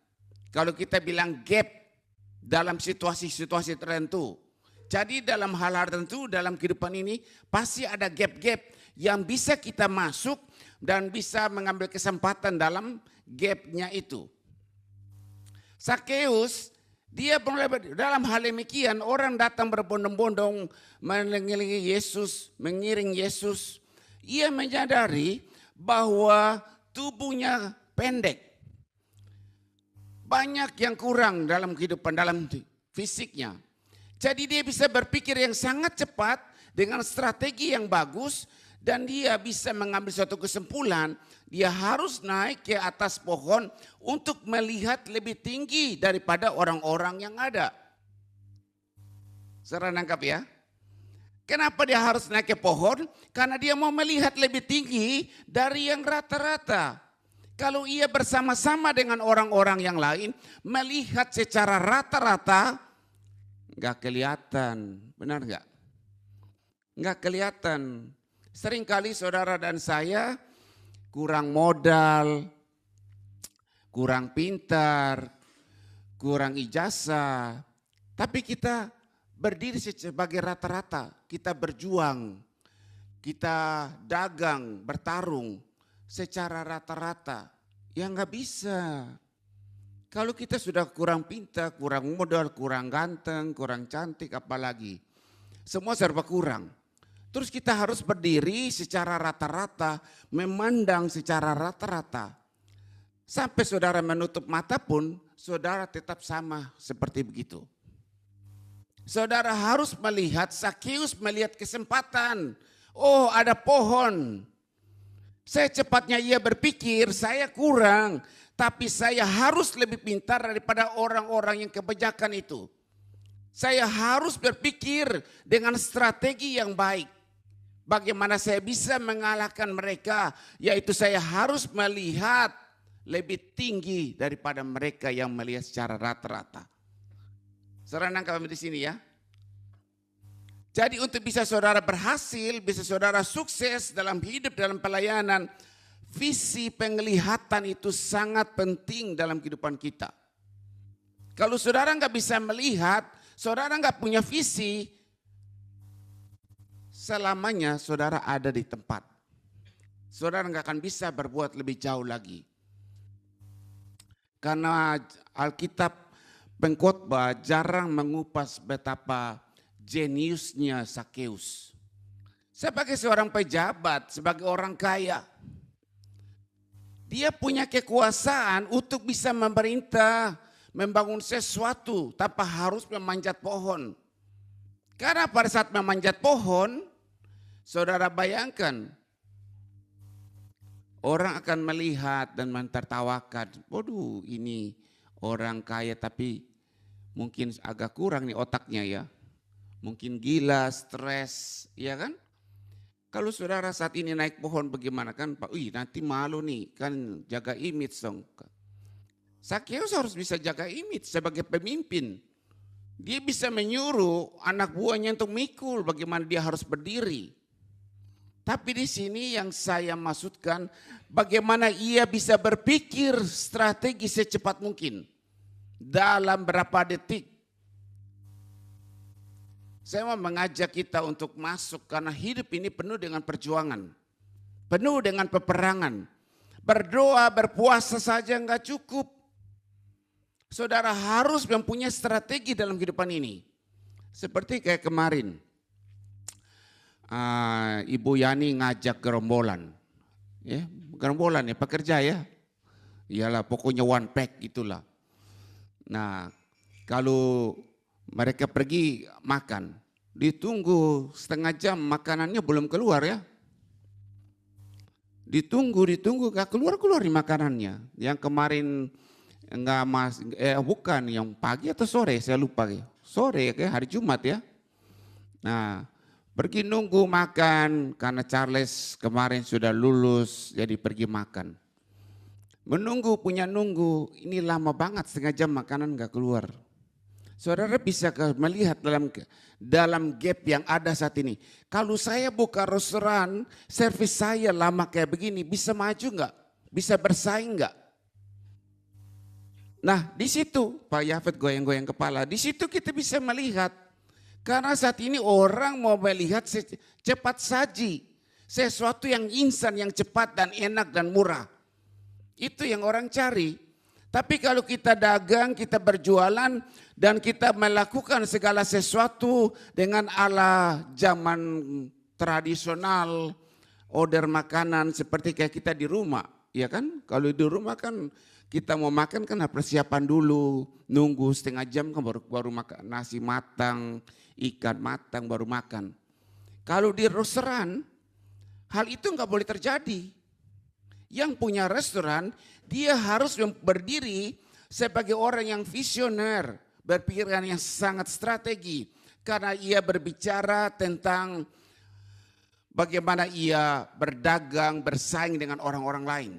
Kalau kita bilang gap dalam situasi-situasi tertentu. Jadi dalam hal-hal tertentu dalam kehidupan ini pasti ada gap-gap yang bisa kita masuk dan bisa mengambil kesempatan dalam gapnya itu. Sakeus, dia dalam hal demikian orang datang berbondong-bondong mengiringi Yesus. Ia menyadari bahwa tubuhnya pendek. Banyak yang kurang dalam kehidupan, dalam fisiknya. Jadi dia bisa berpikir yang sangat cepat dengan strategi yang bagus dan dia bisa mengambil suatu kesimpulan. Dia harus naik ke atas pohon untuk melihat lebih tinggi daripada orang-orang yang ada. Saudara nangkap ya? Kenapa dia harus naik ke pohon? Karena dia mau melihat lebih tinggi dari yang rata-rata. Kalau ia bersama-sama dengan orang-orang yang lain, melihat secara rata-rata, nggak kelihatan. Benar nggak? Nggak kelihatan. Seringkali saudara dan saya kurang modal, kurang pintar, kurang ijazah. Tapi kita berdiri sebagai rata-rata, kita berjuang, kita dagang, bertarung secara rata-rata. Ya nggak bisa. Kalau kita sudah kurang pintar, kurang modal, kurang ganteng, kurang cantik apalagi. Semua serba kurang. Terus kita harus berdiri secara rata-rata, memandang secara rata-rata. Sampai saudara menutup mata pun, saudara tetap sama seperti begitu. Saudara harus melihat, Zakeus melihat kesempatan. Oh, ada pohon. Secepatnya ia berpikir, saya kurang, tapi saya harus lebih pintar daripada orang-orang yang kebijakan itu. Saya harus berpikir dengan strategi yang baik. Bagaimana saya bisa mengalahkan mereka, yaitu saya harus melihat lebih tinggi daripada mereka yang melihat secara rata-rata. Saudara nangkap di sini ya. Jadi untuk bisa saudara berhasil, bisa saudara sukses dalam hidup, dalam pelayanan, visi penglihatan itu sangat penting dalam kehidupan kita. Kalau saudara nggak bisa melihat, saudara nggak punya visi, selamanya saudara ada di tempat. Saudara nggak akan bisa berbuat lebih jauh lagi. Karena Alkitab pengkhotbah jarang mengupas betapa jeniusnya Zakeus. Sebagai seorang pejabat, sebagai orang kaya, dia punya kekuasaan untuk bisa memerintah, membangun sesuatu tanpa harus memanjat pohon. Karena pada saat memanjat pohon, saudara bayangkan, orang akan melihat dan mentertawakan, waduh ini orang kaya tapi mungkin agak kurang nih otaknya ya. Mungkin gila, stres, ya kan? Kalau saudara saat ini naik pohon bagaimana kan? Pak, nanti malu nih, kan jaga image dong. Zakeus harus bisa jaga image sebagai pemimpin. Dia bisa menyuruh anak buahnya untuk mikul bagaimana dia harus berdiri. Tapi di sini yang saya maksudkan, bagaimana ia bisa berpikir strategi secepat mungkin. Dalam berapa detik. Saya mau mengajak kita untuk masuk karena hidup ini penuh dengan perjuangan. Penuh dengan peperangan. Berdoa, berpuasa saja enggak cukup. Saudara harus mempunyai strategi dalam kehidupan ini. Seperti kayak kemarin. Ibu Yani ngajak gerombolan. Ya, gerombolan ya, pekerja ya. Iyalah pokoknya one pack itulah. Nah, kalau mereka pergi makan, ditunggu setengah jam makanannya belum keluar ya. Ditunggu gak keluar nih makanannya. Yang kemarin bukan yang pagi atau sore saya lupa ya. Sore kayak hari Jumat ya. Nah, pergi nunggu makan karena Charles kemarin sudah lulus jadi pergi makan. Menunggu punya nunggu, ini lama banget setengah jam makanan gak keluar. Saudara bisa melihat dalam gap yang ada saat ini. Kalau saya buka restoran, servis saya lama kayak begini, bisa maju enggak? Bisa bersaing enggak? Nah di situ Pak Yafet goyang-goyang kepala, di situ kita bisa melihat. Karena saat ini orang mau melihat cepat saji. Sesuatu yang instan, yang cepat dan enak dan murah. Itu yang orang cari. Tapi kalau kita dagang, kita berjualan, dan kita melakukan segala sesuatu dengan ala zaman tradisional, order makanan seperti kayak kita di rumah, ya kan? Kalau di rumah kan kita mau makan kan persiapan dulu, nunggu setengah jam kan baru makan nasi matang, ikan matang baru makan. Kalau di restoran, hal itu nggak boleh terjadi. Yang punya restoran, dia harus berdiri sebagai orang yang visioner, berpikiran yang sangat strategi. Karena ia berbicara tentang bagaimana ia berdagang, bersaing dengan orang-orang lain.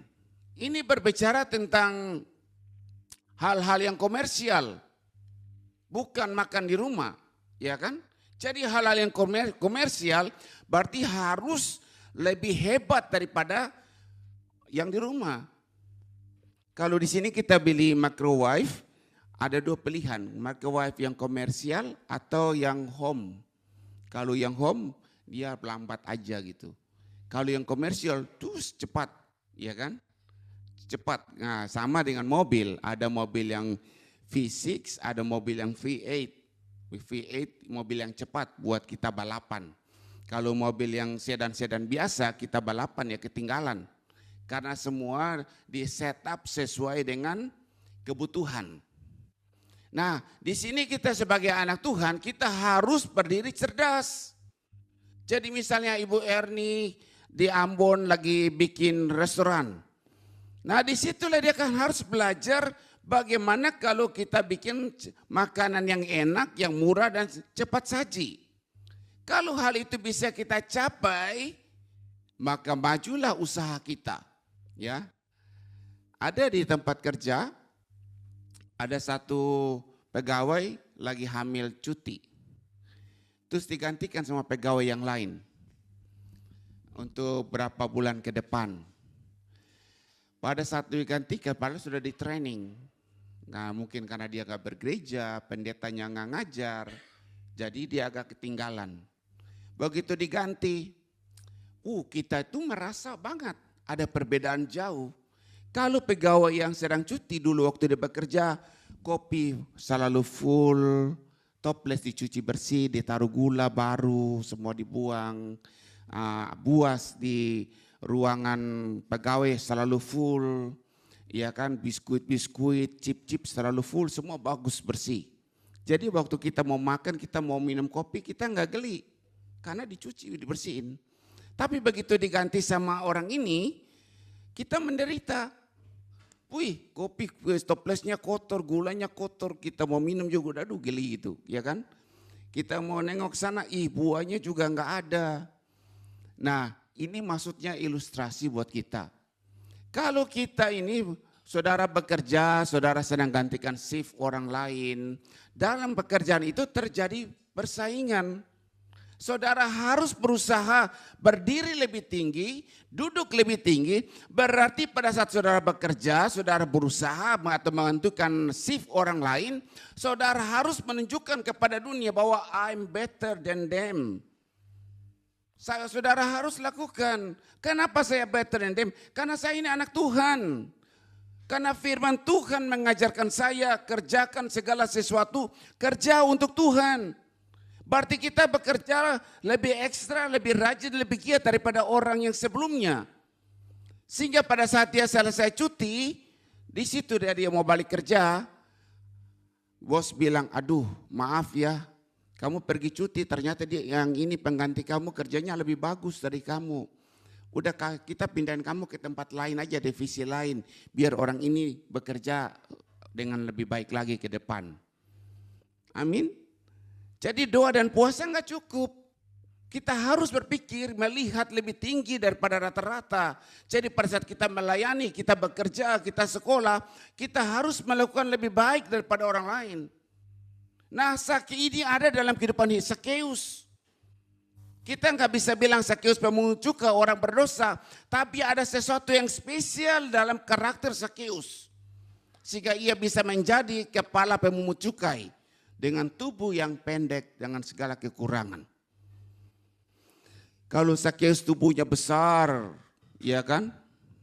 Ini berbicara tentang hal-hal yang komersial, bukan makan di rumah, ya kan? Jadi hal-hal yang komersial berarti harus lebih hebat daripada yang di rumah. Kalau di sini kita beli microwave, ada dua pilihan, microwave yang komersial atau yang home. Kalau yang home dia lambat aja gitu. Kalau yang komersial terus cepat, ya kan? Cepat. Nah, sama dengan mobil, ada mobil yang V6, ada mobil yang V8. V8 mobil yang cepat buat kita balapan. Kalau mobil yang sedan-sedan biasa kita balapan ya ketinggalan. Karena semua di setup sesuai dengan kebutuhan. Nah, di sini kita sebagai anak Tuhan kita harus berdiri cerdas. Jadi misalnya Ibu Erni di Ambon lagi bikin restoran. Nah, disitulah dia kan harus belajar bagaimana kalau kita bikin makanan yang enak, yang murah dan cepat saji. Kalau hal itu bisa kita capai, maka majulah usaha kita. Ya, ada di tempat kerja, ada satu pegawai lagi hamil cuti. Terus digantikan sama pegawai yang lain untuk berapa bulan ke depan. Pada saat digantikan, padahal sudah di training. Nah, mungkin karena dia gak bergereja, pendetanya gak ngajar, jadi dia agak ketinggalan. Begitu diganti, kita itu merasa banget ada perbedaan jauh. Kalau pegawai yang sedang cuti dulu waktu dia bekerja, kopi selalu full, toples dicuci bersih, ditaruh gula baru, semua dibuang, buas di ruangan pegawai selalu full, ya kan, biskuit-biskuit, chip-chip selalu full, semua bagus bersih. Jadi waktu kita mau makan, kita mau minum kopi, kita nggak geli. Karena dicuci, dibersihin. Tapi begitu diganti sama orang ini, kita menderita. Wih, kopi toplesnya kotor, gulanya kotor, kita mau minum juga, aduh geli gitu, ya kan? Kita mau nengok sana, buahnya juga nggak ada. Nah, ini maksudnya ilustrasi buat kita. Kalau kita ini, saudara bekerja, saudara sedang gantikan shift orang lain, dalam pekerjaan itu terjadi persaingan. Saudara harus berusaha berdiri lebih tinggi, duduk lebih tinggi. Berarti pada saat saudara bekerja, saudara berusaha atau menentukan shift orang lain, saudara harus menunjukkan kepada dunia bahwa I'm better than them. Saudara harus lakukan. Kenapa saya better than them? Karena saya ini anak Tuhan. Karena firman Tuhan mengajarkan saya kerjakan segala sesuatu, kerja untuk Tuhan. Berarti kita bekerja lebih ekstra, lebih rajin, lebih giat daripada orang yang sebelumnya. Sehingga pada saat dia selesai cuti, di situ dia mau balik kerja, bos bilang, aduh maaf ya, kamu pergi cuti, ternyata dia yang ini pengganti kamu kerjanya lebih bagus dari kamu. Udah kita pindahin kamu ke tempat lain aja, divisi lain, biar orang ini bekerja dengan lebih baik lagi ke depan. Amin. Jadi doa dan puasa enggak cukup. Kita harus berpikir, melihat lebih tinggi daripada rata-rata. Jadi pada saat kita melayani, kita bekerja, kita sekolah, kita harus melakukan lebih baik daripada orang lain. Nah, ini ada dalam kehidupan Sakeus. Kita enggak bisa bilang Sakeus pemungut cukai, orang berdosa. Tapi ada sesuatu yang spesial dalam karakter Sakeus. Sehingga ia bisa menjadi kepala pemungut cukai. Dengan tubuh yang pendek, dengan segala kekurangan. Kalau Sakeus tubuhnya besar, ya kan?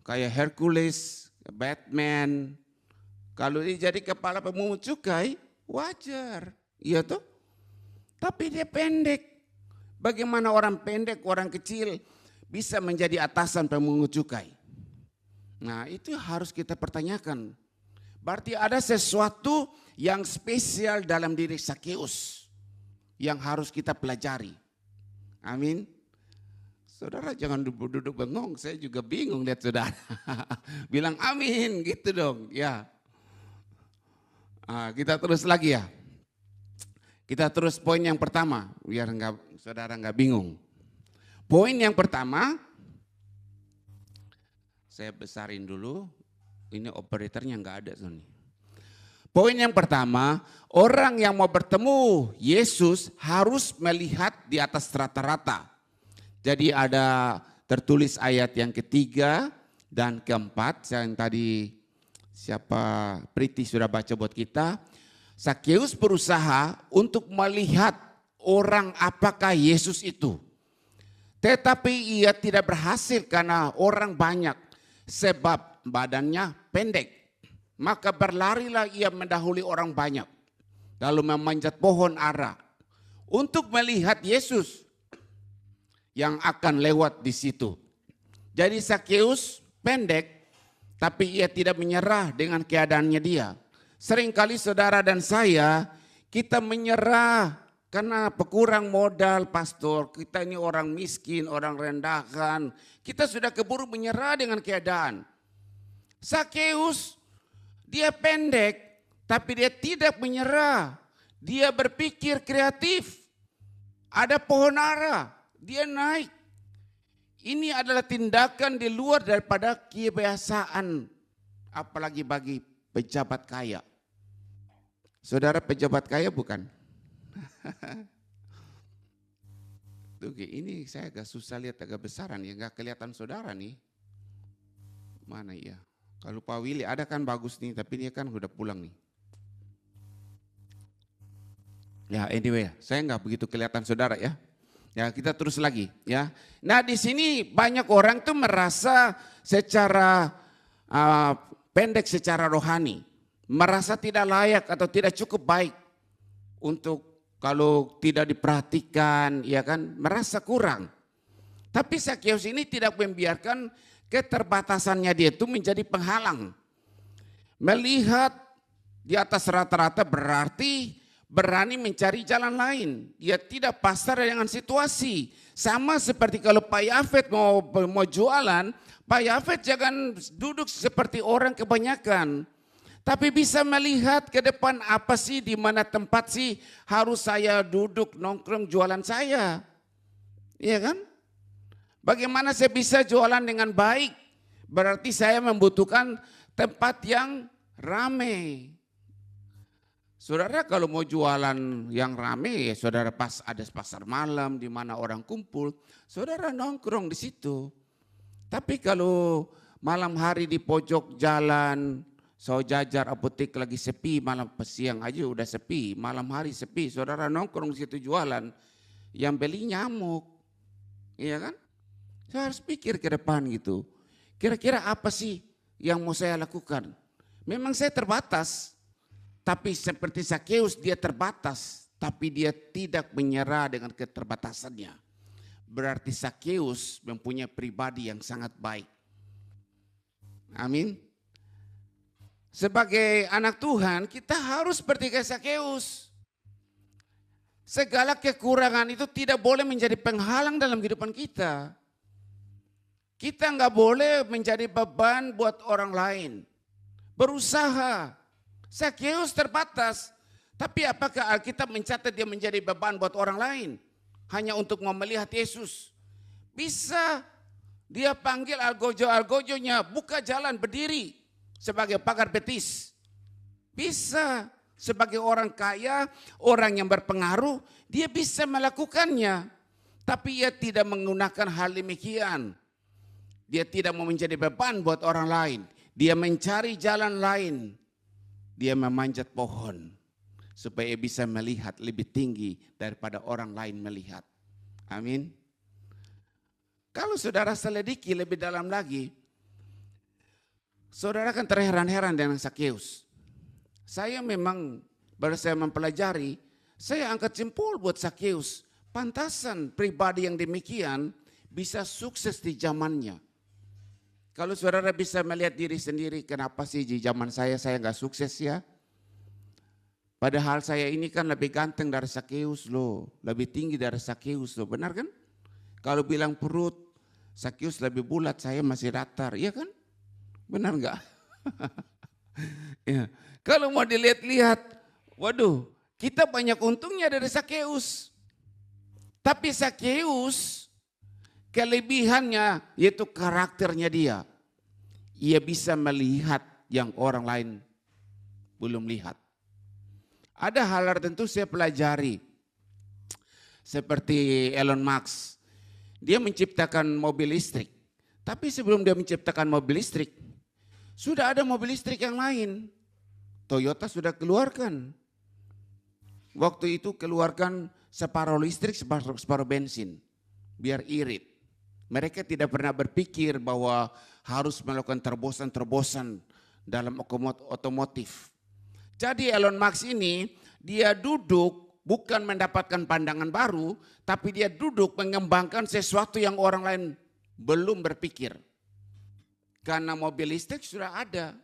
Kayak Hercules, Batman. Kalau dia jadi kepala pemungut cukai, wajar. Iya tuh. Tapi dia pendek. Bagaimana orang pendek, orang kecil bisa menjadi atasan pemungut cukai? Nah, itu harus kita pertanyakan. Berarti ada sesuatu yang spesial dalam diri Sakeus yang harus kita pelajari. Amin. Saudara jangan duduk bengong, saya juga bingung lihat saudara. Bilang amin gitu dong. Ya. Kita terus lagi ya. Kita terus poin yang pertama biar saudara nggak bingung. Poin yang pertama, saya besarin dulu. Ini operatornya nggak ada Sony. Poin yang pertama, orang yang mau bertemu Yesus harus melihat di atas rata-rata. Jadi ada tertulis ayat yang ketiga dan keempat, yang tadi siapa Priti sudah baca buat kita. Sakeus berusaha untuk melihat orang apakah Yesus itu. Tetapi ia tidak berhasil karena orang banyak, sebab badannya pendek. Maka berlarilah ia mendahului orang banyak. Lalu memanjat pohon ara untuk melihat Yesus. yang akan lewat di situ. Jadi Zakeus pendek, tapi ia tidak menyerah dengan keadaannya dia. Seringkali saudara dan saya, kita menyerah karena kurang modal, pastor. Kita ini orang miskin, orang rendahan. Kita sudah keburu menyerah dengan keadaan. Zakeus, dia pendek, tapi dia tidak menyerah. Dia berpikir kreatif. Ada pohon ara, dia naik. Ini adalah tindakan di luar daripada kebiasaan, apalagi bagi pejabat kaya. Saudara pejabat kaya bukan? Oke, ini saya agak susah lihat, agak besaran ya, nggak kelihatan saudara nih. Mana ya? Kalau Pak Willy ada kan bagus nih, tapi dia kan udah pulang nih. Ya anyway, saya nggak begitu kelihatan saudara ya. Ya kita terus lagi ya. Nah di sini banyak orang tuh merasa secara pendek secara rohani. Merasa tidak layak atau tidak cukup baik. Untuk kalau tidak diperhatikan ya kan, merasa kurang. Tapi Zakeus ini tidak membiarkan keterbatasannya dia itu menjadi penghalang. Melihat di atas rata-rata berarti berani mencari jalan lain. Dia tidak pasrah dengan situasi. Sama seperti kalau Pak Yafet mau jualan, Pak Yafet jangan duduk seperti orang kebanyakan. Tapi bisa melihat ke depan apa sih, di mana tempat sih harus saya duduk nongkrong jualan saya. Iya kan? Bagaimana saya bisa jualan dengan baik? Berarti saya membutuhkan tempat yang ramai. Saudara kalau mau jualan yang rame ya saudara pas ada pasar malam di mana orang kumpul, saudara nongkrong di situ. Tapi kalau malam hari di pojok jalan, jajar apotek lagi sepi, malam siang aja udah sepi, malam hari sepi, saudara nongkrong di situ jualan, yang beli nyamuk. Iya kan? Saya harus pikir ke depan gitu. Kira-kira apa sih yang mau saya lakukan? Memang saya terbatas. Tapi seperti Zakeus dia terbatas, tapi dia tidak menyerah dengan keterbatasannya. Berarti Zakeus mempunyai pribadi yang sangat baik. Amin. Sebagai anak Tuhan kita harus seperti Zakeus. Segala kekurangan itu tidak boleh menjadi penghalang dalam kehidupan kita. Kita nggak boleh menjadi beban buat orang lain. Berusaha. Zakeus terbatas, tapi apakah Alkitab mencatat dia menjadi beban buat orang lain? Hanya untuk mau melihat Yesus. Bisa dia panggil algojo-algojonya, buka jalan berdiri sebagai pagar betis. Bisa sebagai orang kaya, orang yang berpengaruh, dia bisa melakukannya. Tapi ia tidak menggunakan hal demikian. Dia tidak mau menjadi beban buat orang lain. Dia mencari jalan lain. Dia memanjat pohon supaya bisa melihat lebih tinggi daripada orang lain melihat. Amin. Kalau saudara selidiki lebih dalam lagi, saudara akan terheran-heran dengan Zakeus. Saya memang baru saya mempelajari, saya angkat jempol buat Zakeus. Pantasan pribadi yang demikian bisa sukses di zamannya. Kalau saudara bisa melihat diri sendiri, kenapa sih di zaman saya nggak sukses ya? Padahal saya ini kan lebih ganteng dari Zakeus loh, lebih tinggi dari Zakeus loh, benar kan? Kalau bilang perut, Zakeus lebih bulat, saya masih datar, iya kan? Benar nggak? Ya. Kalau mau dilihat-lihat, waduh, kita banyak untungnya dari Zakeus. Tapi Zakeus kelebihannya yaitu karakternya dia. Ia bisa melihat yang orang lain belum lihat. Ada hal tertentu saya pelajari. Seperti Elon Musk. Dia menciptakan mobil listrik. Tapi sebelum dia menciptakan mobil listrik, sudah ada mobil listrik yang lain. Toyota sudah keluarkan. Waktu itu keluarkan separuh listrik, separuh bensin. Biar irit. Mereka tidak pernah berpikir bahwa harus melakukan terobosan-terobosan dalam otomotif. Jadi Elon Musk ini dia duduk bukan mendapatkan pandangan baru, tapi dia duduk mengembangkan sesuatu yang orang lain belum berpikir. Karena mobil listrik sudah ada,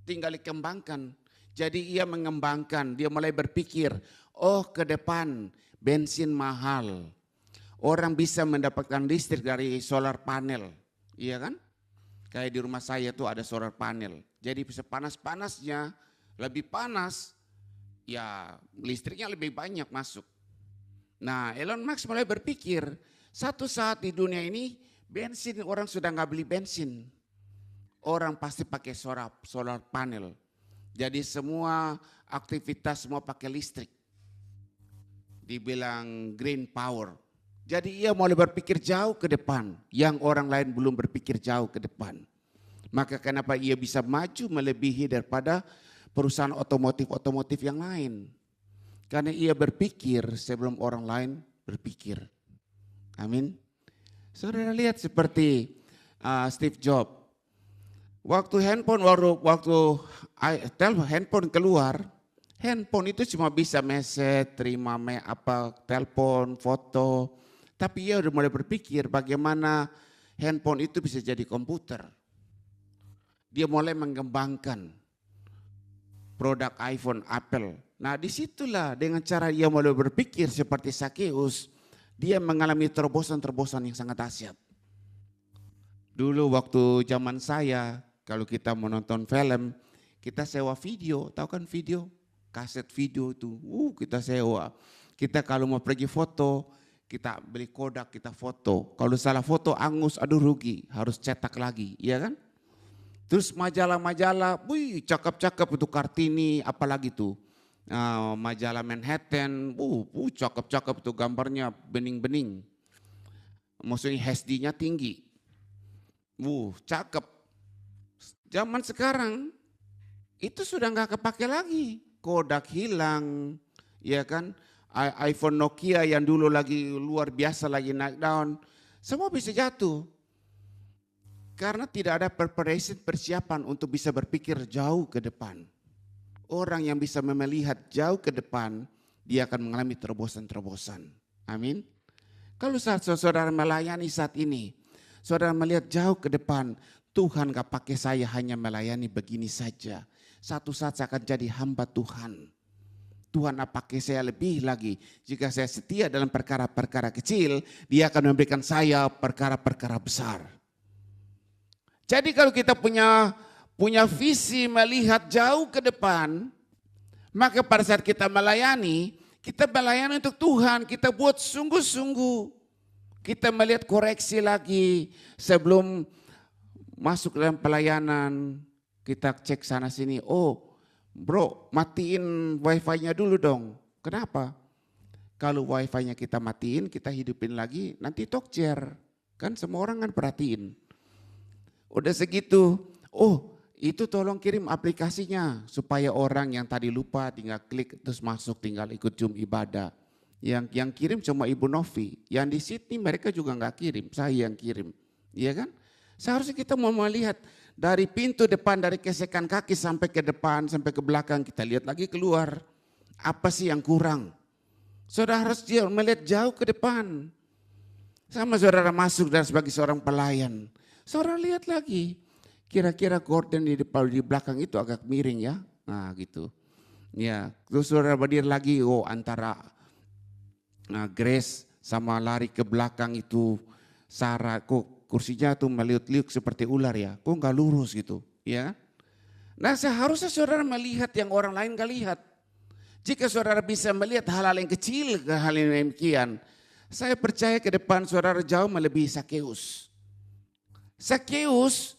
tinggal dikembangkan. Jadi ia mengembangkan, dia mulai berpikir, oh ke depan bensin mahal. Orang bisa mendapatkan listrik dari solar panel, iya kan? Kayak di rumah saya tuh ada solar panel. Jadi bisa panas-panasnya, lebih panas, ya listriknya lebih banyak masuk. Nah Elon Musk mulai berpikir, satu saat di dunia ini bensin orang sudah nggak beli bensin. Orang pasti pakai solar panel. Jadi semua aktivitas semua pakai listrik. Dibilang green power. Jadi ia mulai berpikir jauh ke depan yang orang lain belum berpikir jauh ke depan. Maka kenapa ia bisa maju melebihi daripada perusahaan otomotif yang lain. Karena ia berpikir sebelum orang lain berpikir. Amin. Saudara lihat seperti Steve Jobs. Waktu handphone keluar, handphone itu cuma bisa message, terima telepon, foto. Tapi ia udah mulai berpikir bagaimana handphone itu bisa jadi komputer. Dia mulai mengembangkan produk iPhone, Apple. Nah disitulah dengan cara dia mulai berpikir seperti Zakheus, dia mengalami terobosan-terobosan yang sangat dahsyat. Dulu waktu zaman saya, kalau kita menonton film, kita sewa video, tahu kan video? Kaset video itu, kita sewa. Kita kalau mau pergi foto, kita beli Kodak, kita foto. Kalau salah foto angus, aduh rugi, harus cetak lagi, iya kan? Terus majalah-majalah, cakep-cakep itu Kartini, apalagi tuh. Majalah Manhattan, cakep-cakep itu gambarnya bening-bening. Maksudnya HD-nya tinggi. Cakep. Zaman sekarang itu sudah nggak kepake lagi. Kodak hilang, ya kan? iPhone Nokia yang dulu lagi luar biasa lagi naik daun, semua bisa jatuh. Karena tidak ada persiapan untuk bisa berpikir jauh ke depan. Orang yang bisa melihat jauh ke depan, dia akan mengalami terobosan-terobosan. Amin. Kalau saudara melayani saat ini, saudara melihat jauh ke depan, Tuhan gak pakai saya hanya melayani begini saja. Satu saat saya akan jadi hamba Tuhan. Tuhan pakai saya lebih lagi. Jika saya setia dalam perkara-perkara kecil, dia akan memberikan saya perkara-perkara besar. Jadi kalau kita punya visi melihat jauh ke depan, maka pada saat kita melayani untuk Tuhan, kita buat sungguh-sungguh. Kita melihat koreksi lagi sebelum masuk dalam pelayanan, kita cek sana sini, bro matiin wifi-nya dulu dong. Kenapa? Kalau wifi-nya kita matiin, kita hidupin lagi, nanti tokcer. Kan semua orang kan perhatiin. Udah segitu, itu tolong kirim aplikasinya supaya orang yang tadi lupa tinggal klik terus masuk, tinggal ikut Zoom ibadah. Yang kirim cuma Ibu Novi, yang di Sydney mereka juga nggak kirim, saya yang kirim, iya kan? Seharusnya kita mau melihat dari pintu depan, dari gesekan kaki sampai ke depan, sampai ke belakang, kita lihat lagi keluar. Apa sih yang kurang? Saudara harus melihat jauh ke depan. Sama saudara masuk dan sebagai seorang pelayan. Saudara lihat lagi, kira-kira gorden di depan, di belakang itu agak miring ya. Nah gitu. Ya, terus saudara berdiri lagi, antara Grace sama lari ke belakang itu, Sarah kok kursinya tuh meliuk-liuk seperti ular ya, kok nggak lurus gitu, ya? Nah seharusnya saudara melihat yang orang lain nggak lihat. Jika saudara bisa melihat hal-hal yang kecil, hal yang demikian, saya percaya ke depan saudara jauh melebihi Zakheus. Zakheus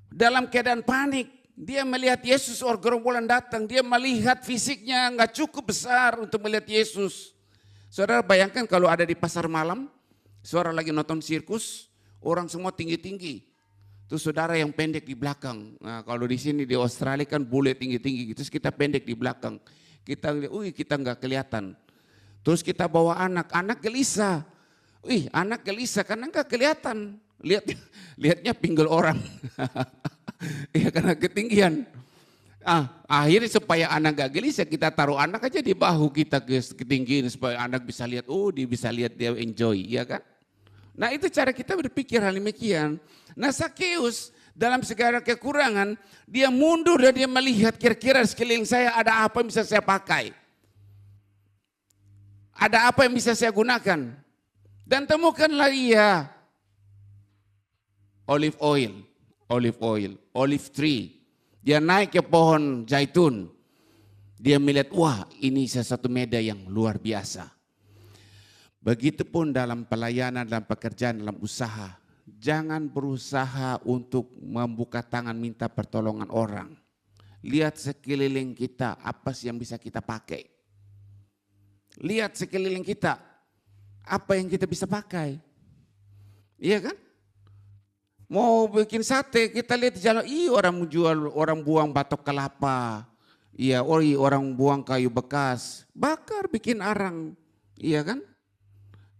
dalam keadaan panik, dia melihat Yesus gerombolan datang, dia melihat fisiknya nggak cukup besar untuk melihat Yesus. Saudara bayangkan kalau ada di pasar malam, saudara lagi nonton sirkus, orang semua tinggi-tinggi. Terus saudara yang pendek di belakang. Nah, kalau di sini di Australia kan bule tinggi-tinggi, terus kita pendek di belakang. Kita nggak kelihatan. Terus kita bawa anak gelisah. Anak gelisah karena nggak kelihatan. Lihatnya pinggul orang. Iya karena ketinggian. Akhirnya supaya anak gak gelisah, kita taruh anak aja di bahu kita ketinggiin supaya anak bisa lihat, dia bisa lihat, dia enjoy, ya kan? Nah itu cara kita berpikir hal demikian. Nah Sakeus dalam segala kekurangan, dia mundur dan dia melihat kira-kira sekeliling saya ada apa yang bisa saya pakai. Ada apa yang bisa saya gunakan. Dan temukanlah ia olive oil, olive tree. Dia naik ke pohon zaitun. Dia melihat, wah ini sesuatu media yang luar biasa. Begitupun dalam pelayanan, dalam pekerjaan, dalam usaha. Jangan berusaha untuk membuka tangan minta pertolongan orang. Lihat sekeliling kita, apa sih yang bisa kita pakai. Lihat sekeliling kita, apa yang kita bisa pakai. Iya kan? Mau bikin sate, kita lihat di jalan, orang buang batok kelapa. Iya, orang buang kayu bekas. Bakar, bikin arang. Iya kan?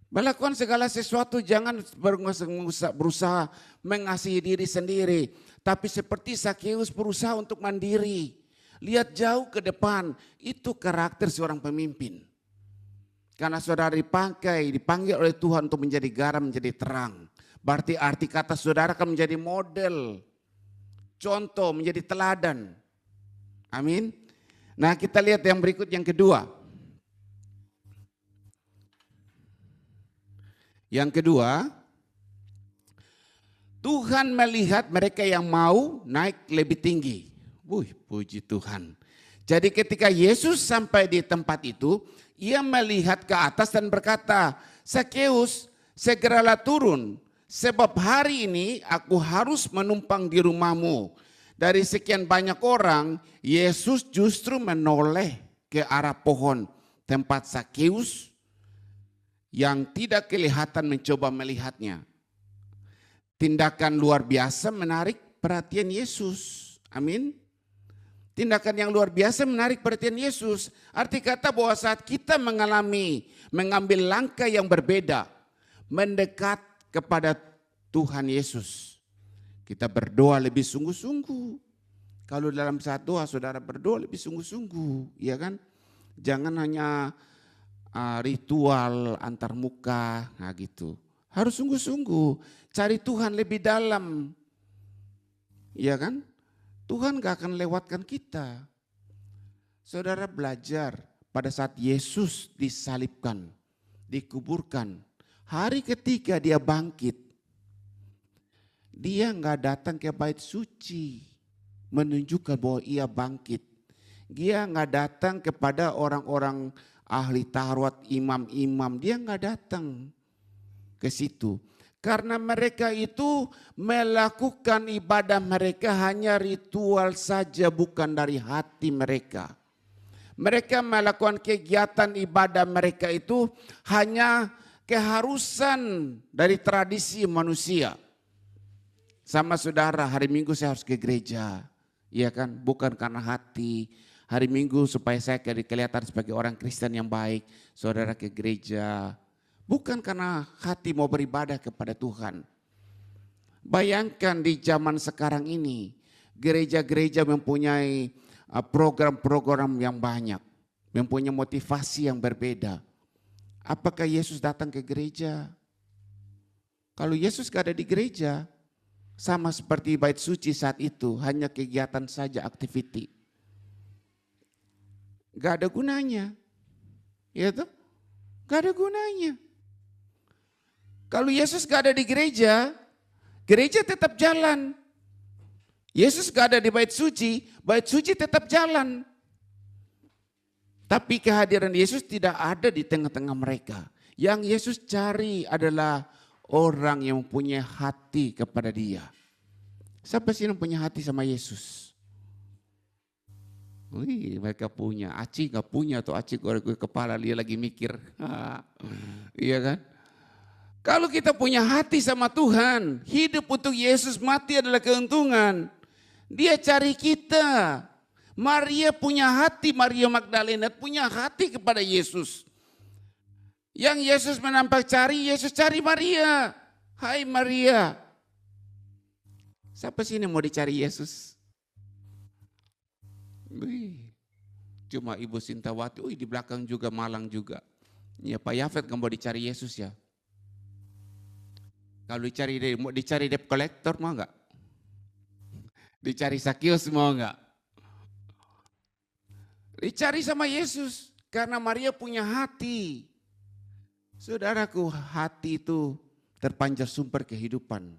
Melakukan segala sesuatu, jangan berusaha mengasihi diri sendiri. Tapi seperti Sakeus berusaha untuk mandiri. Lihat jauh ke depan, itu karakter seorang pemimpin. Karena saudara dipanggil oleh Tuhan untuk menjadi garam, menjadi terang. Berarti arti kata saudara akan menjadi model, contoh, menjadi teladan. Amin. Nah kita lihat yang berikut, yang kedua. Yang kedua, Tuhan melihat mereka yang mau naik lebih tinggi. Puji Tuhan. Jadi ketika Yesus sampai di tempat itu, ia melihat ke atas dan berkata, Sakeus, segeralah turun. Sebab hari ini aku harus menumpang di rumahmu. Dari sekian banyak orang, Yesus justru menoleh ke arah pohon tempat Sakeus yang tidak kelihatan mencoba melihatnya. Tindakan luar biasa menarik perhatian Yesus. Amin. Tindakan yang luar biasa menarik perhatian Yesus. Arti kata bahwa saat kita mengambil langkah yang berbeda, mendekat kepada Tuhan Yesus, kita berdoa lebih sungguh-sungguh. Kalau dalam saat doa saudara berdoa lebih sungguh-sungguh, ya kan? Jangan hanya ritual antar muka, nah gitu. Harus sungguh-sungguh, cari Tuhan lebih dalam, ya kan? Tuhan gak akan lewatkan kita. Saudara belajar pada saat Yesus disalibkan, dikuburkan, hari ketiga dia bangkit. Dia nggak datang ke bait suci menunjukkan bahwa ia bangkit. Dia nggak datang kepada orang-orang ahli Taurat, imam-imam. Dia nggak datang ke situ. Karena mereka itu melakukan ibadah mereka hanya ritual saja, bukan dari hati mereka. Mereka melakukan kegiatan ibadah mereka itu hanya keharusan dari tradisi manusia. Sama saudara, hari Minggu saya harus ke gereja. Iya kan? Bukan karena hati. Hari Minggu supaya saya kelihatan sebagai orang Kristen yang baik. Saudara ke gereja. Bukan karena hati mau beribadah kepada Tuhan. Bayangkan di zaman sekarang ini. Gereja-gereja mempunyai program-program yang banyak. Mempunyai motivasi yang berbeda. Apakah Yesus datang ke gereja? Kalau Yesus gak ada di gereja, sama seperti bait suci saat itu, hanya kegiatan saja, activity. Gak ada gunanya. Ya tuh? Gak ada gunanya. Kalau Yesus gak ada di gereja, gereja tetap jalan. Yesus gak ada di bait suci tetap jalan. Tapi kehadiran Yesus tidak ada di tengah-tengah mereka. Yang Yesus cari adalah orang yang mempunyai hati kepada dia. Siapa sih yang punya hati sama Yesus? Wih, mereka punya. Aci gak punya tuh, Aci gue kepala dia lagi mikir. Iya kan? Kalau kita punya hati sama Tuhan, hidup untuk Yesus, mati adalah keuntungan. Dia cari kita. Maria punya hati, Maria Magdalena punya hati kepada Yesus. Yang Yesus menampak cari, Yesus cari Maria. Hai Maria. Siapa sih yang mau dicari Yesus? Wih, cuma Ibu Sintawati, di belakang juga Malang juga. Ya Pak Yafet kamu mau dicari Yesus ya. Kalau dicari debt collector mau enggak? Dicari Sakius mau enggak? Dicari sama Yesus karena Maria punya hati. Saudaraku, hati itu terpancar sumber kehidupan.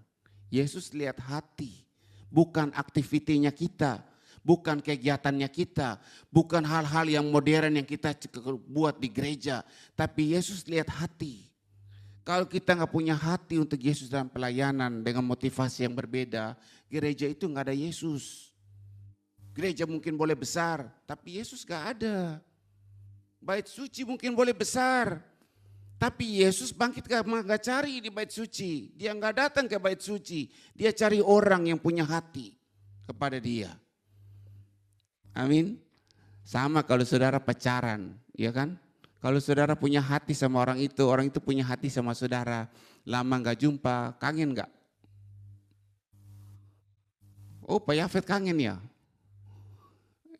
Yesus lihat hati, bukan aktivitinya kita, bukan kegiatannya kita, bukan hal-hal yang modern yang kita buat di gereja, tapi Yesus lihat hati. Kalau kita nggak punya hati untuk Yesus dalam pelayanan dengan motivasi yang berbeda, gereja itu nggak ada Yesus. Gereja mungkin boleh besar, tapi Yesus nggak ada. Bait suci mungkin boleh besar, tapi Yesus bangkit nggak cari di bait suci. Dia nggak datang ke bait suci. Dia cari orang yang punya hati kepada Dia. Amin. Sama kalau saudara pacaran, ya kan? Kalau saudara punya hati sama orang itu punya hati sama saudara. Lama nggak jumpa, kangen nggak? Oh, Pak Yafet kangen ya?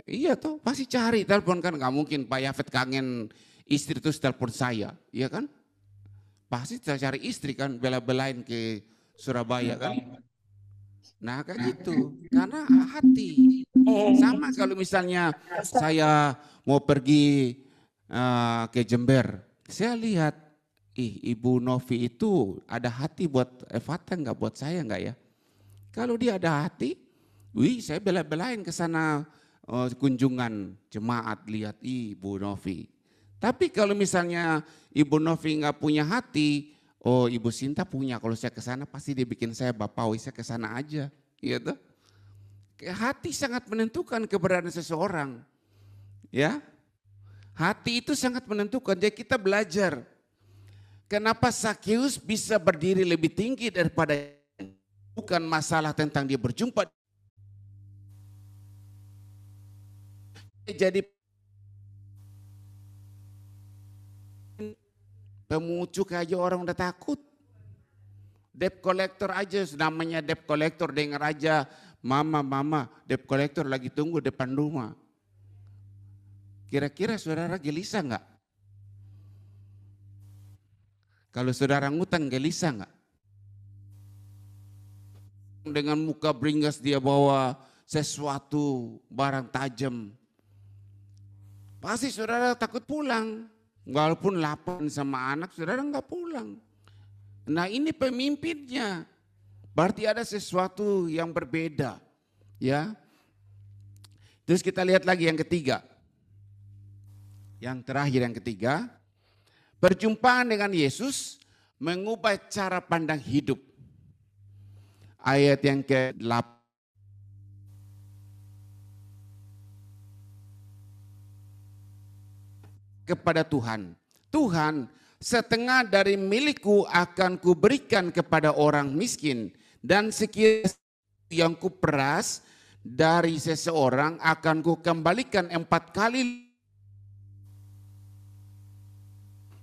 Iya toh, pasti cari telepon kan, nggak mungkin Pak Yafet kangen istri terus telepon saya, iya kan? Pasti cari istri kan, bela-belain ke Surabaya kan? Nah kayak gitu, karena hati. Sama kalau misalnya saya mau pergi ke Jember, saya lihat, Ibu Novi itu ada hati buat Evata nggak, buat saya nggak ya? Kalau dia ada hati, saya bela-belain ke sana kunjungan jemaat, lihat Ibu Novi. Tapi kalau misalnya Ibu Novi nggak punya hati, Ibu Sinta punya. Kalau saya ke sana pasti dia bikin saya bapawi, saya ke sana aja, gitu. Hati sangat menentukan keberadaan seseorang, ya. Hati itu sangat menentukan. Jadi kita belajar kenapa Sakius bisa berdiri lebih tinggi daripada, bukan masalah tentang dia berjumpa. Jadi pemucuk aja orang udah takut. Debt collector aja, namanya debt collector, dengar aja mama, debt collector lagi tunggu depan rumah. Kira-kira saudara gelisah enggak? Kalau saudara ngutang gelisah enggak? Dengan muka beringas dia bawa sesuatu, barang tajam. Pasti saudara takut pulang. Walaupun lapar sama anak, saudara enggak pulang. Nah ini pemimpinnya. Berarti ada sesuatu yang berbeda. Ya. Terus kita lihat lagi yang ketiga. Yang terakhir yang ketiga. Perjumpaan dengan Yesus mengubah cara pandang hidup. Ayat yang ke-8. Kepada Tuhan. Tuhan, setengah dari milikku akan kuberikan kepada orang miskin, dan sekiranya yang kuperas dari seseorang akan kukembalikan 4 kali.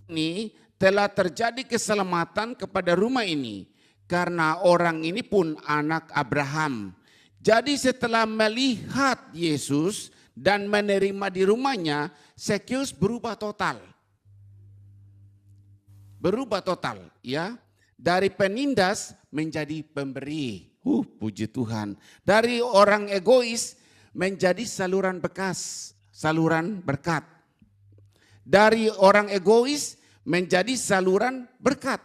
Ini telah terjadi keselamatan kepada rumah ini, karena orang ini pun anak Abraham. Jadi setelah melihat Yesus dan menerima di rumahnya, Sakius berubah total. Berubah total, ya. Dari penindas menjadi pemberi. Puji Tuhan. Dari orang egois menjadi saluran bekas, saluran berkat. Dari orang egois menjadi saluran berkat.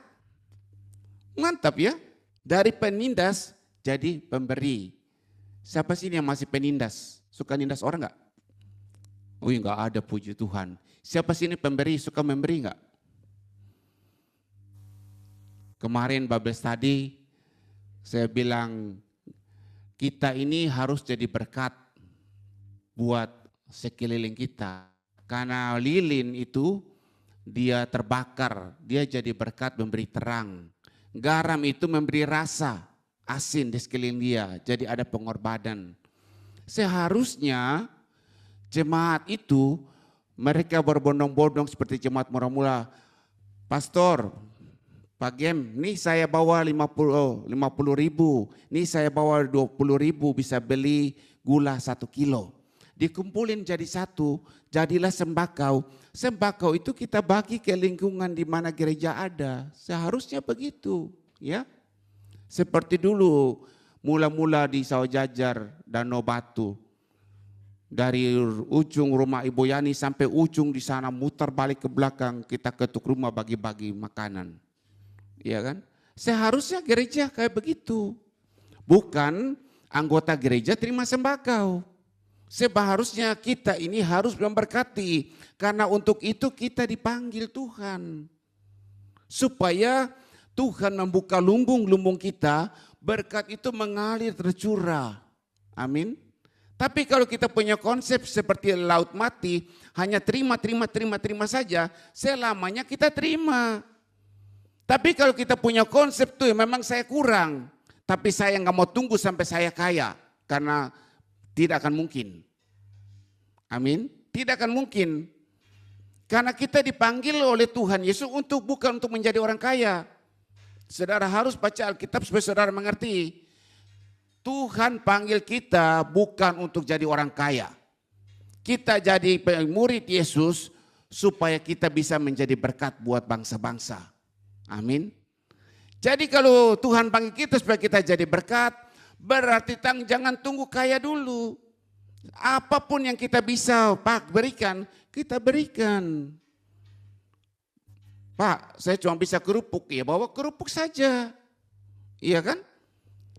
Mantap ya. Dari penindas jadi pemberi. Siapa sih yang masih penindas? Suka nindas orang enggak? Enggak ada, puji Tuhan. Siapa sini pemberi, suka memberi enggak? Kemarin Bible study saya bilang kita ini harus jadi berkat buat sekeliling kita. Karena lilin itu dia terbakar, dia jadi berkat memberi terang. Garam itu memberi rasa asin di sekeliling dia, jadi ada pengorbanan. Seharusnya jemaat itu mereka berbondong-bondong seperti jemaat mula-mula. Pastor, Pak Gem, nih saya bawa 50 ribu, nih saya bawa 20 ribu bisa beli gula 1 kilo. dikumpulin jadi satu, jadilah sembakau. Sembakau itu kita bagi ke lingkungan di mana gereja ada. Seharusnya begitu, ya. Seperti dulu mula-mula di Sawajajar, Danau Batu. Dari ujung rumah Ibu Yani sampai ujung di sana, muter balik ke belakang, kita ketuk rumah bagi-bagi makanan. Iya kan? Seharusnya gereja kayak begitu. Bukan anggota gereja terima sembakau. Seharusnya kita ini harus memberkati, karena untuk itu kita dipanggil Tuhan. Supaya Tuhan membuka lumbung-lumbung kita, berkat itu mengalir tercurah. Amin. Tapi kalau kita punya konsep seperti laut mati, hanya terima saja, selamanya kita terima. Tapi kalau kita punya konsep tuh memang saya kurang, tapi saya nggak mau tunggu sampai saya kaya, karena tidak akan mungkin. Amin. Tidak akan mungkin. Karena kita dipanggil oleh Tuhan Yesus bukan untuk menjadi orang kaya. Saudara harus baca Alkitab supaya saudara mengerti. Tuhan panggil kita bukan untuk jadi orang kaya. Kita jadi murid Yesus supaya kita bisa menjadi berkat buat bangsa-bangsa. Amin. Jadi kalau Tuhan panggil kita supaya kita jadi berkat, berarti jangan tunggu kaya dulu. Apapun yang kita bisa berikan, kita berikan. Pak, saya cuma bisa kerupuk, ya bawa kerupuk saja. Iya kan?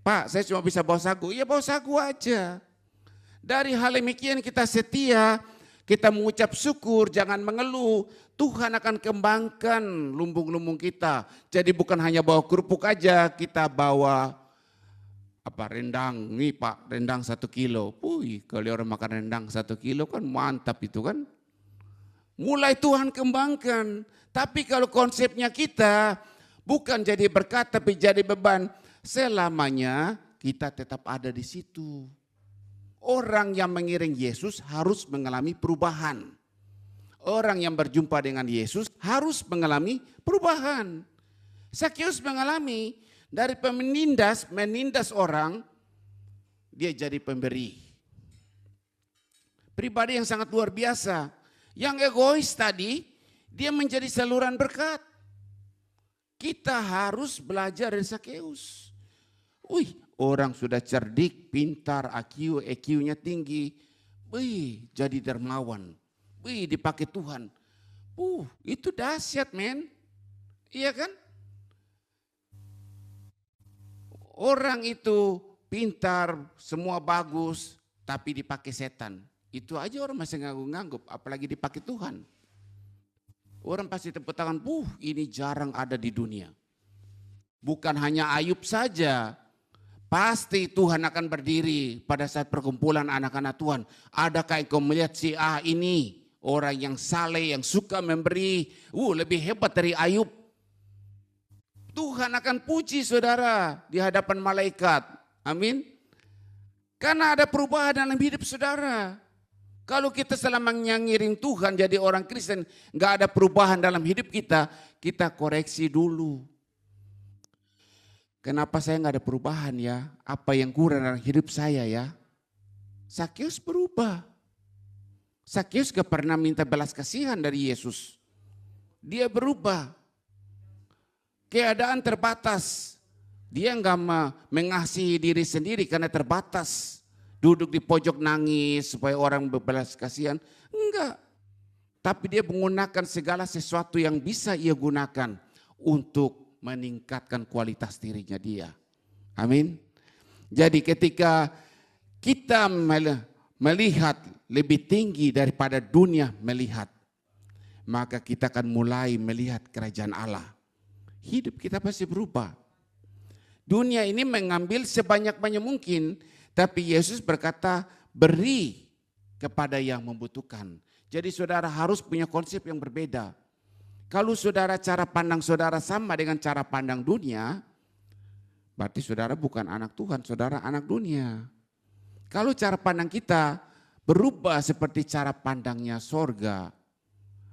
Pak, saya cuma bisa bawa sagu, ya bawa sagu aja. Dari hal demikian kita setia, kita mengucap syukur, jangan mengeluh. Tuhan akan kembangkan lumbung-lumbung kita. Jadi bukan hanya bawa kerupuk aja, kita bawa rendang. Nih Pak, rendang 1 kilo. Kalau orang makan rendang 1 kilo kan mantap itu kan. Mulai Tuhan kembangkan. Tapi kalau konsepnya kita bukan jadi berkat tapi jadi beban, selamanya kita tetap ada di situ. Orang yang mengiring Yesus harus mengalami perubahan. Orang yang berjumpa dengan Yesus harus mengalami perubahan. Zakheus mengalami dari menindas orang, dia jadi pemberi. Pribadi yang sangat luar biasa. Yang egois tadi, dia menjadi saluran berkat. Kita harus belajar dari Zakheus. Orang sudah cerdik, pintar, EQ-nya tinggi. Jadi dermawan. Dipakai Tuhan. Itu dahsyat, men. Iya kan? Orang itu pintar, semua bagus, tapi dipakai setan. Itu aja orang masih ngangguk-ngangguk, apalagi dipakai Tuhan. Orang pasti tepuk tangan, ini jarang ada di dunia. Bukan hanya Ayub saja, pasti Tuhan akan berdiri pada saat perkumpulan anak-anak Tuhan. Adakah engkau melihat si A ini, orang yang saleh, yang suka memberi, lebih hebat dari Ayub. Tuhan akan puji saudara di hadapan malaikat. Amin. Karena ada perubahan dalam hidup saudara. Kalau kita selama ngiring Tuhan jadi orang Kristen, gak ada perubahan dalam hidup kita, kita koreksi dulu. Kenapa saya gak ada perubahan ya? Apa yang kurang dalam hidup saya ya? Zakheus berubah. Zakheus gak pernah minta belas kasihan dari Yesus. Dia berubah. Keadaan terbatas. Dia enggak mengasihi diri sendiri karena terbatas. Duduk di pojok nangis supaya orang berbelas kasihan. Enggak. Tapi dia menggunakan segala sesuatu yang bisa ia gunakan untuk meningkatkan kualitas dirinya dia. Amin. Jadi ketika kita melihat lebih tinggi daripada dunia melihat, maka kita akan mulai melihat kerajaan Allah. Hidup kita pasti berubah. Dunia ini mengambil sebanyak-banyak mungkin, tapi Yesus berkata beri kepada yang membutuhkan. Jadi saudara harus punya konsep yang berbeda. Kalau saudara cara pandang saudara sama dengan cara pandang dunia, berarti saudara bukan anak Tuhan, saudara anak dunia. Kalau cara pandang kita berubah seperti cara pandangnya sorga,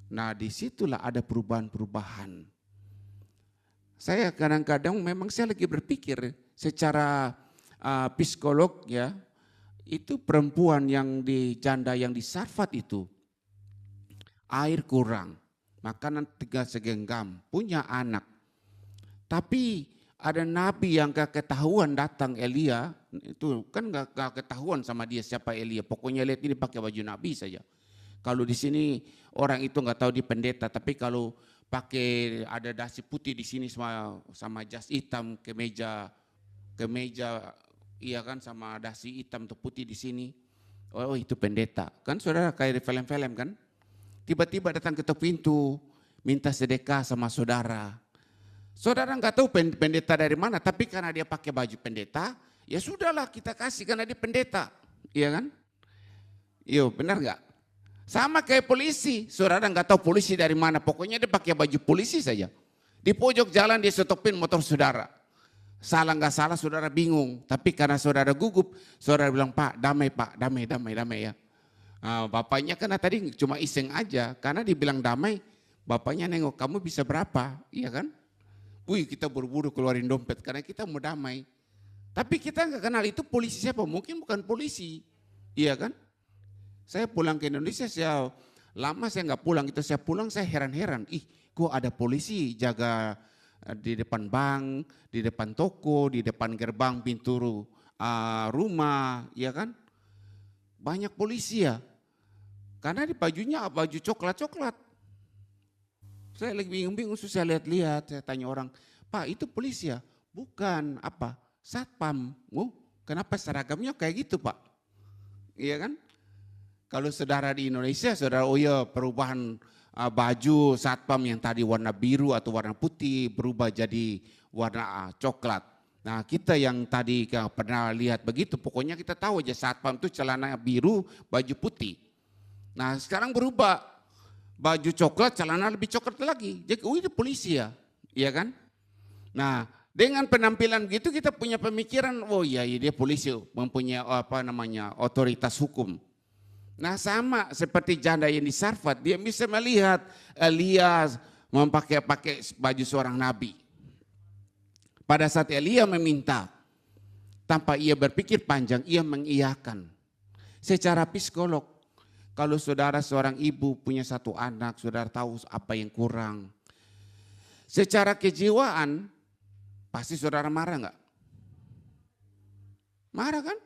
nah disitulah ada perubahan-perubahan. Saya kadang-kadang memang saya lagi berpikir secara psikolog ya, itu perempuan yang di janda yang di Sarfat itu, air kurang, makanan 3 segenggam, punya anak. Tapi ada nabi yang gak ketahuan datang, Elia, itu kan gak ketahuan sama dia siapa Elia. Pokoknya lihat ini pakai baju nabi saja. Kalau di sini orang itu gak tahu di pendeta, tapi kalau pakai ada dasi putih di sini sama jas hitam, kemeja, iya kan, sama dasi hitam atau putih di sini. Oh itu pendeta. Kan saudara kayak di film-film kan. Tiba-tiba datang ke pintu, minta sedekah sama saudara. Saudara nggak tahu pendeta dari mana, tapi karena dia pakai baju pendeta, ya sudahlah kita kasih karena dia pendeta. Iya kan? Iya benar nggak? Sama kayak polisi, saudara nggak tahu polisi dari mana, pokoknya dia pakai baju polisi saja. Di pojok jalan dia stopin motor saudara. Salah nggak salah saudara bingung, tapi karena saudara gugup, saudara bilang Pak damai ya. Nah, bapaknya kan tadi cuma iseng aja, karena dibilang damai, bapaknya nengok kamu bisa berapa, iya kan? Wih kita buru-buru keluarin dompet karena kita mau damai. Tapi kita nggak kenal itu polisi siapa, mungkin bukan polisi, iya kan? Saya pulang ke Indonesia, lama saya nggak pulang, itu saya pulang saya heran-heran, kok ada polisi jaga di depan bank, di depan toko, di depan gerbang pintu rumah, ya kan? Banyak polisi ya, karena di bajunya baju coklat-coklat. Saya lagi bingung-bingung, saya lihat-lihat, saya tanya orang, Pak itu polisi ya? Bukan, apa? Satpam. Oh, kenapa seragamnya kayak gitu Pak? Iya kan? Kalau saudara di Indonesia, saudara, oh ya perubahan baju satpam yang tadi warna biru atau warna putih berubah jadi warna coklat. Nah kita yang tadi pernah lihat begitu, pokoknya kita tahu aja satpam itu celana biru, baju putih. Nah sekarang berubah, baju coklat, celana lebih coklat lagi. Jadi itu polisi ya, iya kan? Nah dengan penampilan gitu kita punya pemikiran, oh iya dia polisi, mempunyai otoritas hukum. Nah sama seperti janda yang di Sarfat, dia bisa melihat Elia pakai baju seorang nabi. Pada saat Elia meminta, tanpa ia berpikir panjang, ia mengiyakan. Secara psikolog, kalau saudara seorang ibu punya satu anak, saudara tahu apa yang kurang. Secara kejiwaan, pasti saudara marah enggak? Marah kan?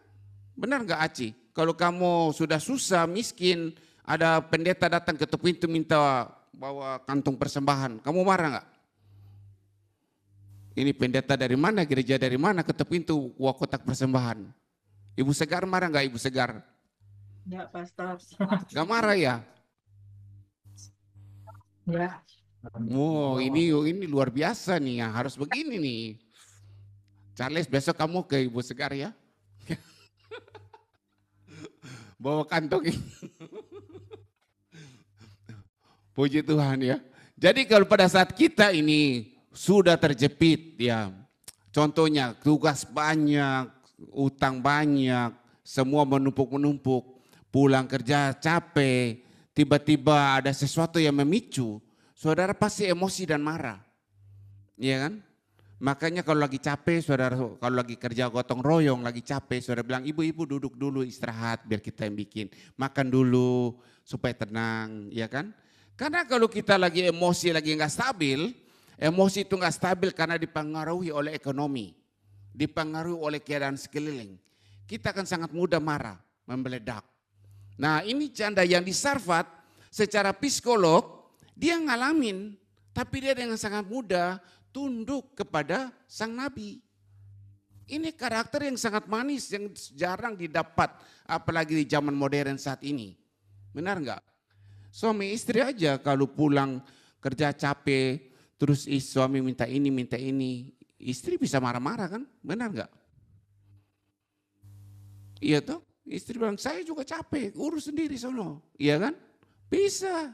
Benar enggak Aci? Kalau kamu sudah susah, miskin, ada pendeta datang ke pintu minta bawa kantung persembahan, kamu marah enggak? Ini pendeta dari mana, gereja dari mana, ketuk pintu, wah kotak persembahan. Ibu Segar marah enggak Ibu Segar? Ya, Pastor. Enggak marah ya? Ya. Oh, ini luar biasa nih, ya. Harus begini nih. Charles, besok kamu ke Ibu Segar ya. Bawa kantong ini. Puji Tuhan ya. Jadi kalau pada saat kita ini sudah terjepit ya, contohnya tugas banyak, utang banyak, semua menumpuk-menumpuk, pulang kerja capek, tiba-tiba ada sesuatu yang memicu, saudara pasti emosi dan marah. Iya kan? Makanya kalau lagi capek, saudara, kalau lagi kerja gotong royong, lagi capek, saudara bilang, ibu-ibu duduk dulu istirahat biar kita yang bikin. Makan dulu supaya tenang, ya kan? Karena kalau kita lagi emosi, lagi nggak stabil, emosi itu nggak stabil karena dipengaruhi oleh ekonomi, dipengaruhi oleh keadaan sekeliling. Kita akan sangat mudah marah, membeledak. Nah ini janda yang di Sarfat, secara psikolog, dia ngalamin, tapi dia dengan sangat mudah tunduk kepada sang nabi. Ini karakter yang sangat manis yang jarang didapat apalagi di zaman modern saat ini. Benar enggak? Suami istri aja kalau pulang kerja capek terus suami minta ini, istri bisa marah-marah kan? Benar enggak? Iya toh? Istri bilang saya juga capek, urus sendiri sono. Iya kan? Bisa.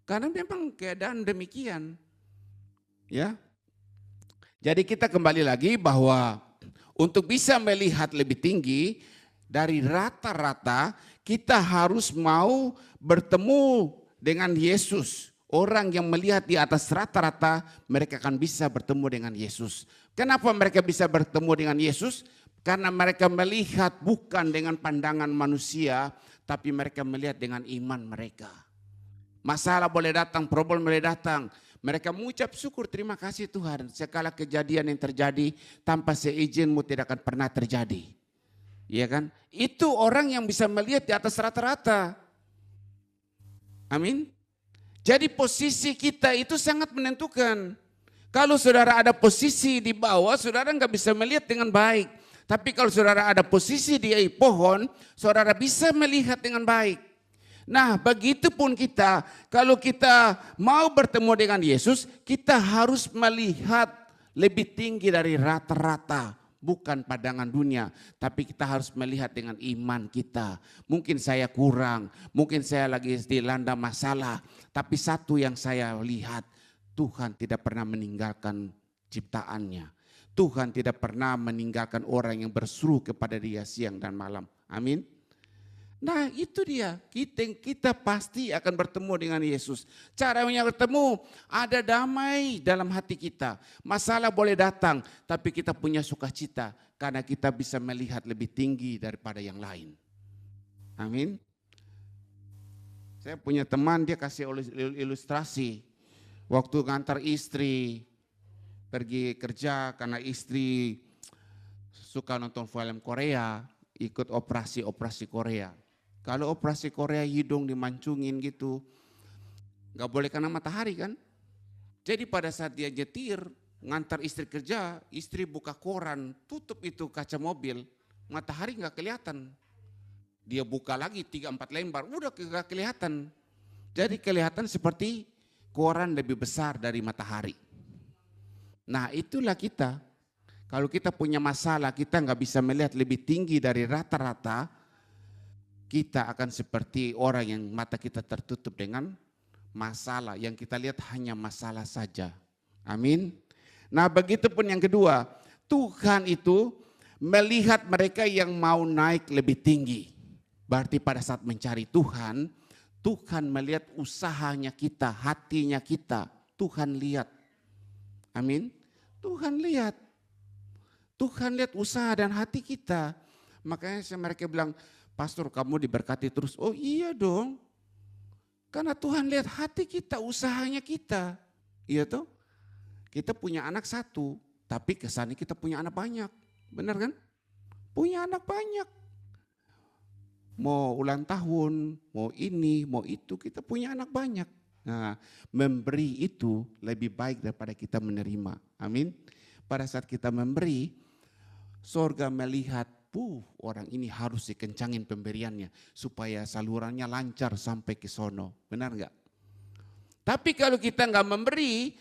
Karena memang keadaan demikian. Ya. Jadi kita kembali lagi bahwa untuk bisa melihat lebih tinggi dari rata-rata kita harus mau bertemu dengan Yesus. Orang yang melihat di atas rata-rata mereka akan bisa bertemu dengan Yesus. Kenapa mereka bisa bertemu dengan Yesus? Karena mereka melihat bukan dengan pandangan manusia, tapi mereka melihat dengan iman mereka. Masalah boleh datang, problem boleh datang. Mereka mengucap syukur, terima kasih Tuhan. Segala kejadian yang terjadi tanpa seizinmu tidak akan pernah terjadi. Iya kan? Itu orang yang bisa melihat di atas rata-rata. Amin. Jadi posisi kita itu sangat menentukan. Kalau saudara ada posisi di bawah, saudara nggak bisa melihat dengan baik. Tapi kalau saudara ada posisi di pohon, saudara bisa melihat dengan baik. Nah, begitupun kita, kalau kita mau bertemu dengan Yesus, kita harus melihat lebih tinggi dari rata-rata. Bukan pandangan dunia, tapi kita harus melihat dengan iman kita. Mungkin saya kurang, mungkin saya lagi dilanda masalah, tapi satu yang saya lihat, Tuhan tidak pernah meninggalkan ciptaannya. Tuhan tidak pernah meninggalkan orang yang berseru kepada Dia siang dan malam. Amin. Nah itu dia, kita pasti akan bertemu dengan Yesus. Caranya bertemu, ada damai dalam hati kita. Masalah boleh datang, tapi kita punya sukacita. Karena kita bisa melihat lebih tinggi daripada yang lain. Amin. Saya punya teman, dia kasih ilustrasi. Waktu ngantar istri pergi kerja karena istri suka nonton film Korea, ikut operasi Korea. Kalau operasi Korea hidung dimancungin gitu, gak boleh kena matahari kan. Jadi pada saat dia nyetir, ngantar istri kerja, istri buka koran, tutup itu kaca mobil, matahari gak kelihatan. Dia buka lagi 3-4 lembar, udah gak kelihatan. Jadi kelihatan seperti koran lebih besar dari matahari. Nah itulah kita. Kalau kita punya masalah, kita gak bisa melihat lebih tinggi dari rata-rata, kita akan seperti orang yang mata kita tertutup dengan masalah. Yang kita lihat hanya masalah saja. Amin. Nah begitu pun yang kedua, Tuhan itu melihat mereka yang mau naik lebih tinggi. Berarti pada saat mencari Tuhan, Tuhan melihat usahanya kita, hatinya kita. Tuhan lihat. Amin. Tuhan lihat. Tuhan lihat usaha dan hati kita. Makanya mereka bilang, Pastor kamu diberkati terus. Oh iya dong. Karena Tuhan lihat hati kita, usahanya kita. Iya toh? Kita punya anak satu, tapi kesannya kita punya anak banyak. Benar kan? Punya anak banyak. Mau ulang tahun, mau ini, mau itu, kita punya anak banyak. Nah, memberi itu lebih baik daripada kita menerima. Amin. Pada saat kita memberi, sorga melihat, orang ini harus dikencangin pemberiannya supaya salurannya lancar sampai ke sono. Benar enggak? Tapi kalau kita enggak memberi,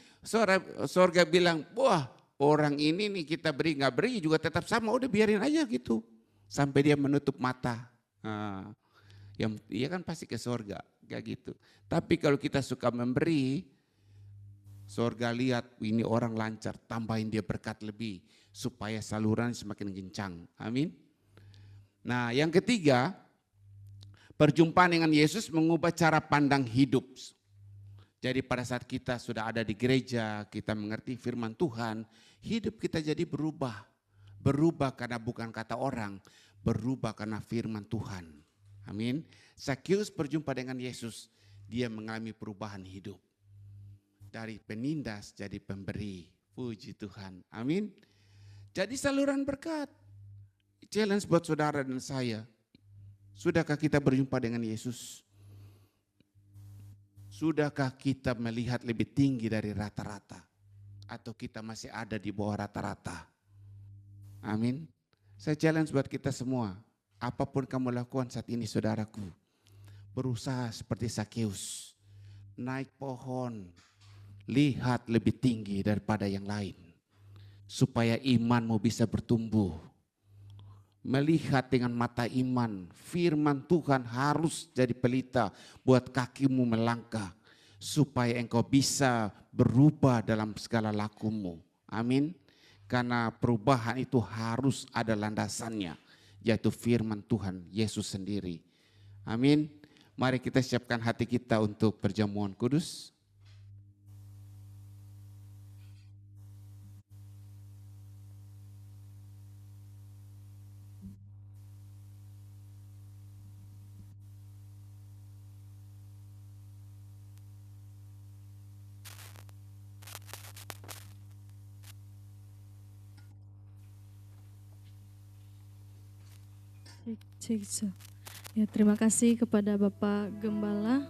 sorga bilang, wah orang ini nih kita beri, enggak beri juga tetap sama, udah biarin aja gitu. Sampai dia menutup mata. Nah, yang dia kan pasti ke sorga, kayak gitu. Tapi kalau kita suka memberi, sorga lihat ini orang lancar, tambahin dia berkat lebih supaya saluran semakin kencang. Amin. Nah yang ketiga, perjumpaan dengan Yesus mengubah cara pandang hidup. Jadi pada saat kita sudah ada di gereja, kita mengerti firman Tuhan, hidup kita jadi berubah. Berubah karena bukan kata orang, berubah karena firman Tuhan. Amin. Zakheus berjumpa dengan Yesus, dia mengalami perubahan hidup. Dari penindas jadi pemberi, puji Tuhan. Amin. Jadi saluran berkat. Challenge buat saudara dan saya. Sudahkah kita berjumpa dengan Yesus? Sudahkah kita melihat lebih tinggi dari rata-rata? Atau kita masih ada di bawah rata-rata? Amin. Saya challenge buat kita semua. Apapun kamu lakukan saat ini saudaraku. Berusaha seperti Zakheus. Naik pohon. Lihat lebih tinggi daripada yang lain. Supaya imanmu bisa bertumbuh. Melihat dengan mata iman, firman Tuhan harus jadi pelita buat kakimu melangkah. Supaya engkau bisa berubah dalam segala lakumu. Amin. Karena perubahan itu harus ada landasannya. Yaitu firman Tuhan, Yesus sendiri. Amin. Mari kita siapkan hati kita untuk perjamuan kudus. Cek. Ya, terima kasih kepada Bapak Gembala.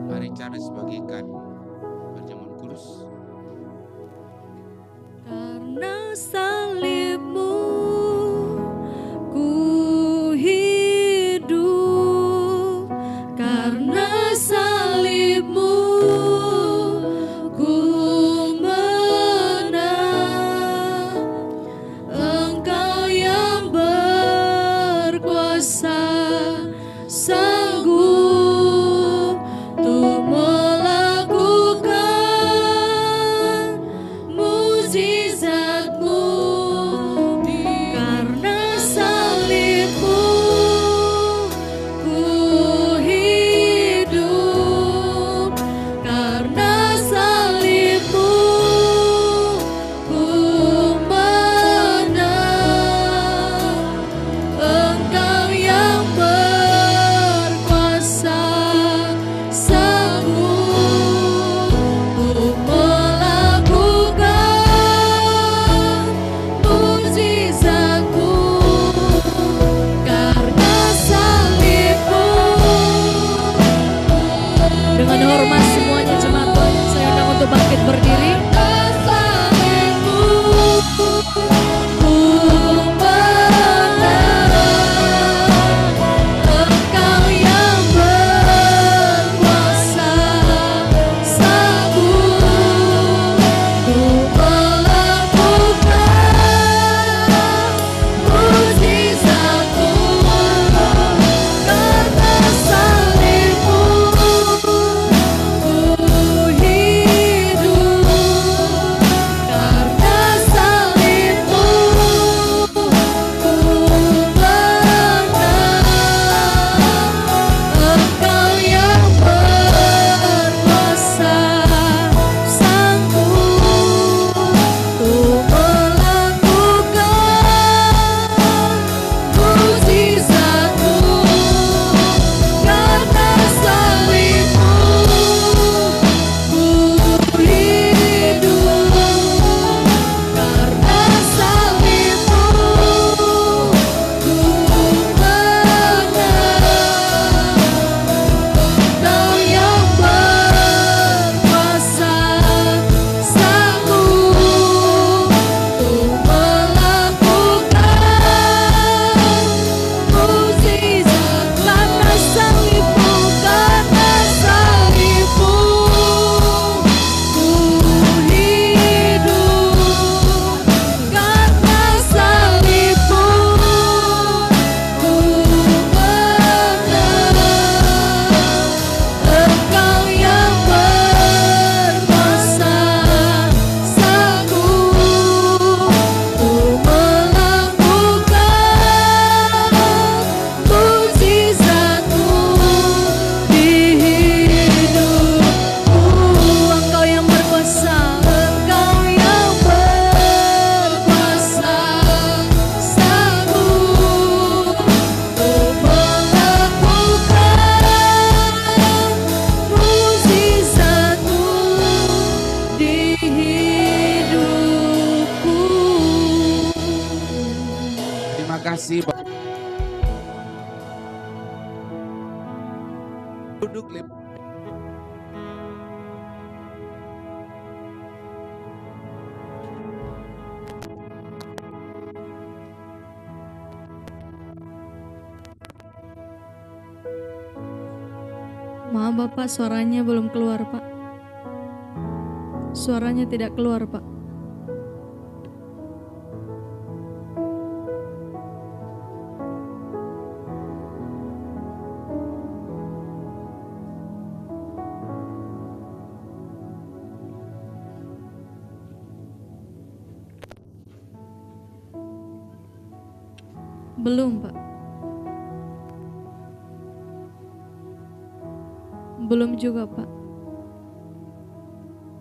Mari Charles bagikan perjamuan kudus. Karena salibmu ku hidup, karena salibmu ku menang. Engkau yang berkuasa sanggup untuk melakukan mukjizat-Mu. Karena salib-Mu ku hidup, karena salib-Mu ku menang. Engkau yang berkuasa sanggup untuk melakukan mukjizat-Mu. Karena salib-Mu. Dengan hormat semuanya jemaat Tuhan, saya undang untuk bangkit berdiri. Salib-Mu ku menang. Engkau yang berkuasa sanggup untuk melakukan mukjizat-Mu. Karena salib-Mu ku hidup, karena salib-Mu ku menang. Engkau yang berkuasa sanggup untuk melakukan mukjizat-Mu. Karena salib-Mu ku hidup, karena salib-Mu ku menang. Engkau yang berkuasa sanggup untuk melakukan mukjizat. Karena salib-Mu, karena salib-Mu ku hidup, karena salib-Mu ku menang. Engkau yang berkuasa sanggup untuk melakukan mukjizat-Mu di hidupku. Engkau yang berkuasa, Engkau yang berkuasa sanggup untuk melakukan mukjizat-Mu di hidupku. Terima kasih. Duduk Lip. Maaf Bapak, suaranya belum keluar Pak. Suaranya tidak keluar Pak. Belum Pak. Belum juga Pak.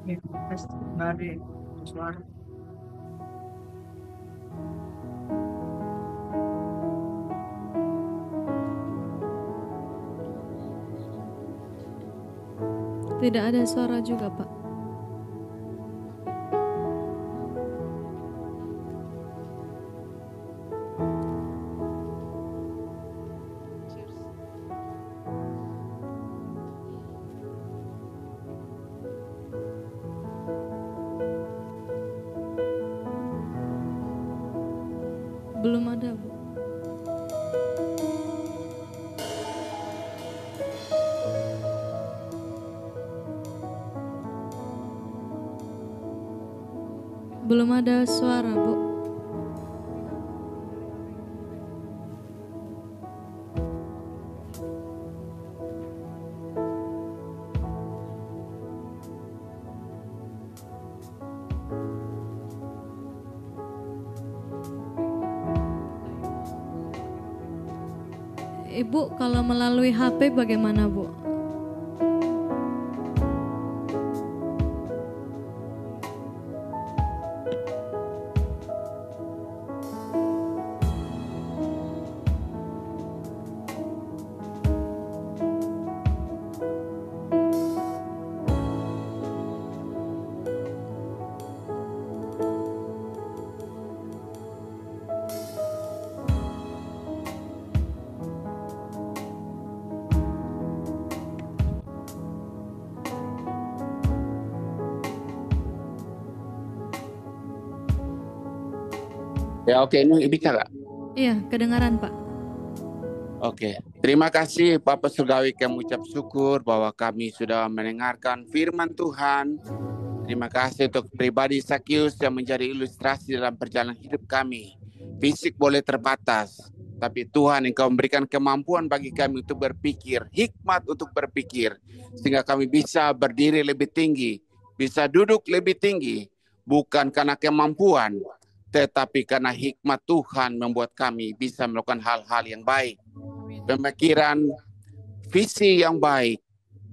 Ya, mari suara. Tidak ada suara juga Pak. ada, Bu. Belum ada suara, Bu. Ibu, kalau melalui HP bagaimana, Bu? Ya oke, ini bicara. Iya, kedengaran, Pak. Oke, terima kasih Bapak Surgawi, kami ucap syukur bahwa kami sudah mendengarkan firman Tuhan. Terima kasih untuk pribadi Zakeus yang menjadi ilustrasi dalam perjalanan hidup kami. Fisik boleh terbatas, tapi Tuhan Engkau memberikan kemampuan bagi kami untuk berpikir, hikmat untuk berpikir, sehingga kami bisa berdiri lebih tinggi, bisa duduk lebih tinggi, bukan karena kemampuan, tetapi karena hikmat Tuhan membuat kami bisa melakukan hal-hal yang baik. Pemikiran, visi yang baik,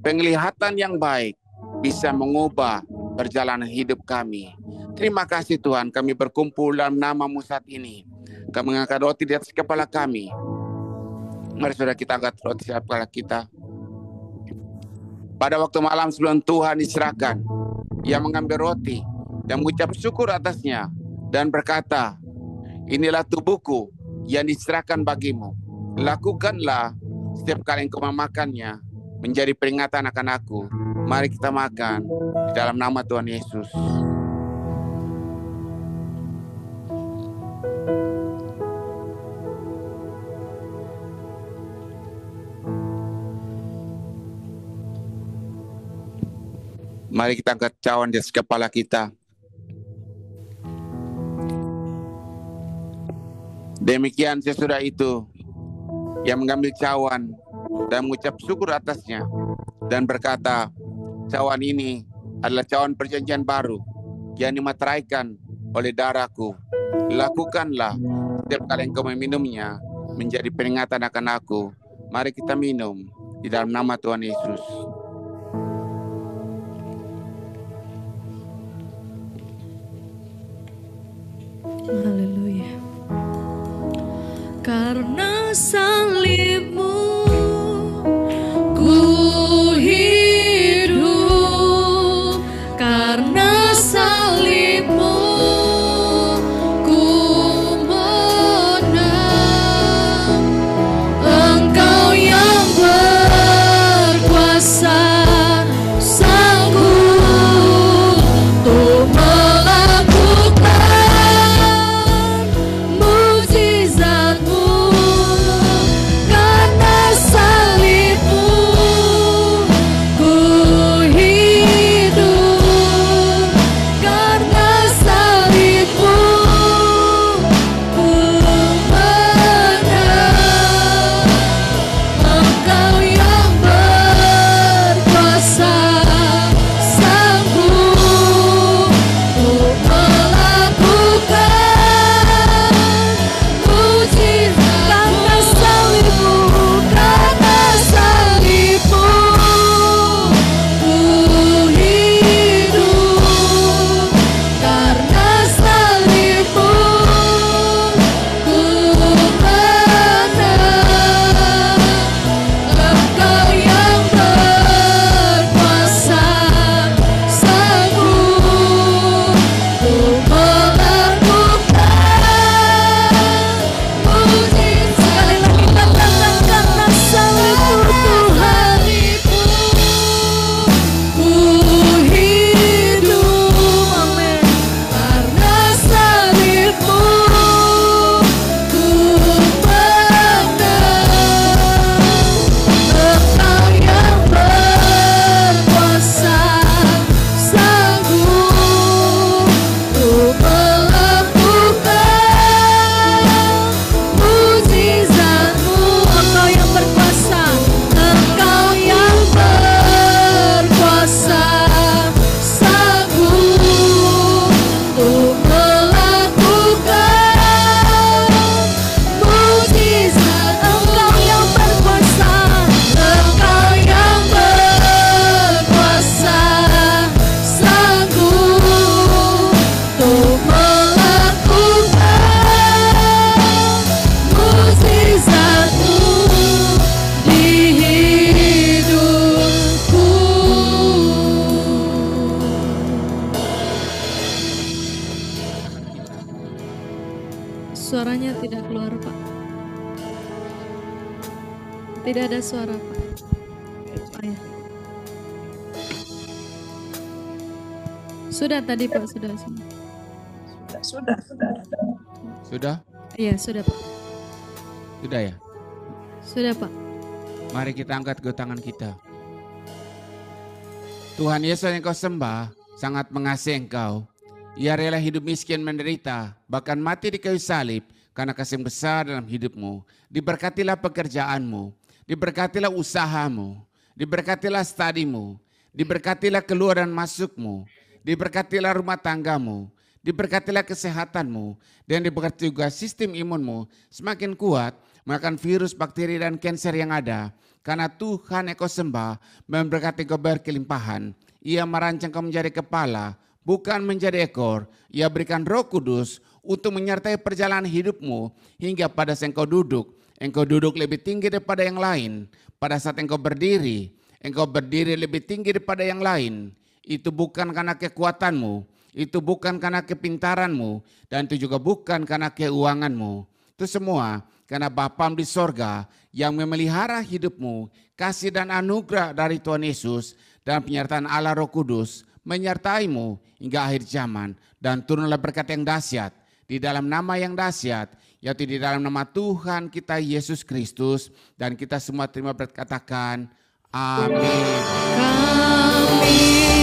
penglihatan yang baik bisa mengubah perjalanan hidup kami. Terima kasih Tuhan, kami berkumpul dalam nama-Mu saat ini. Kami mengangkat roti di atas kepala kami. Mari saudara kita angkat roti di atas kepala kita. Pada waktu malam sebelum Tuhan diserahkan, Ia mengambil roti dan mengucap syukur atasnya dan berkata, inilah tubuhku yang diserahkan bagimu. Lakukanlah setiap kali engkau memakannya menjadi peringatan akan aku. Mari kita makan di dalam nama Tuhan Yesus. Mari kita angkat cawan di atas kepala kita. Demikian sesudah itu, Ia mengambil cawan dan mengucap syukur atasnya dan berkata, cawan ini adalah cawan perjanjian baru yang dimateraikan oleh darahku. Lakukanlah setiap kali engkau meminumnya menjadi peringatan akan aku. Mari kita minum di dalam nama Tuhan Yesus. Haleluya. Karena salib-Mu ku hidup, karena salib-Mu ku menang. Engkau yang berkuasa Tidak ada suara, Pak. Oh, ya. Sudah tadi, Pak. Sudah. Sudah? Iya, sudah, Pak. Sudah ya? Sudah, Pak. Mari kita angkat kedua tangan kita. Tuhan Yesus yang kau sembah sangat mengasihi engkau. Ia rela hidup miskin menderita, bahkan mati di kayu salib karena kasih yang besar dalam hidupmu. Diberkatilah pekerjaanmu, diberkatilah usahamu, diberkatilah studimu, diberkatilah keluar dan masukmu, diberkatilah rumah tanggamu, diberkatilah kesehatanmu, dan diberkati juga sistem imunmu semakin kuat melawan virus, bakteri, dan kanker yang ada. Karena Tuhan yang kau sembah memberkati kau berkelimpahan. Ia merancang kau menjadi kepala, bukan menjadi ekor. Ia berikan Roh Kudus untuk menyertai perjalanan hidupmu hingga pada saat engkau duduk lebih tinggi daripada yang lain. Pada saat engkau berdiri lebih tinggi daripada yang lain. Itu bukan karena kekuatanmu, itu bukan karena kepintaranmu, dan itu juga bukan karena keuanganmu. Itu semua karena Bapa di sorga yang memelihara hidupmu, kasih dan anugerah dari Tuhan Yesus dan penyertaan Allah Roh Kudus menyertaimu hingga akhir zaman. Dan turunlah berkat yang dahsyat di dalam nama yang dahsyat, yaitu di dalam nama Tuhan kita Yesus Kristus. Dan kita semua terima berkatakan amin. Kami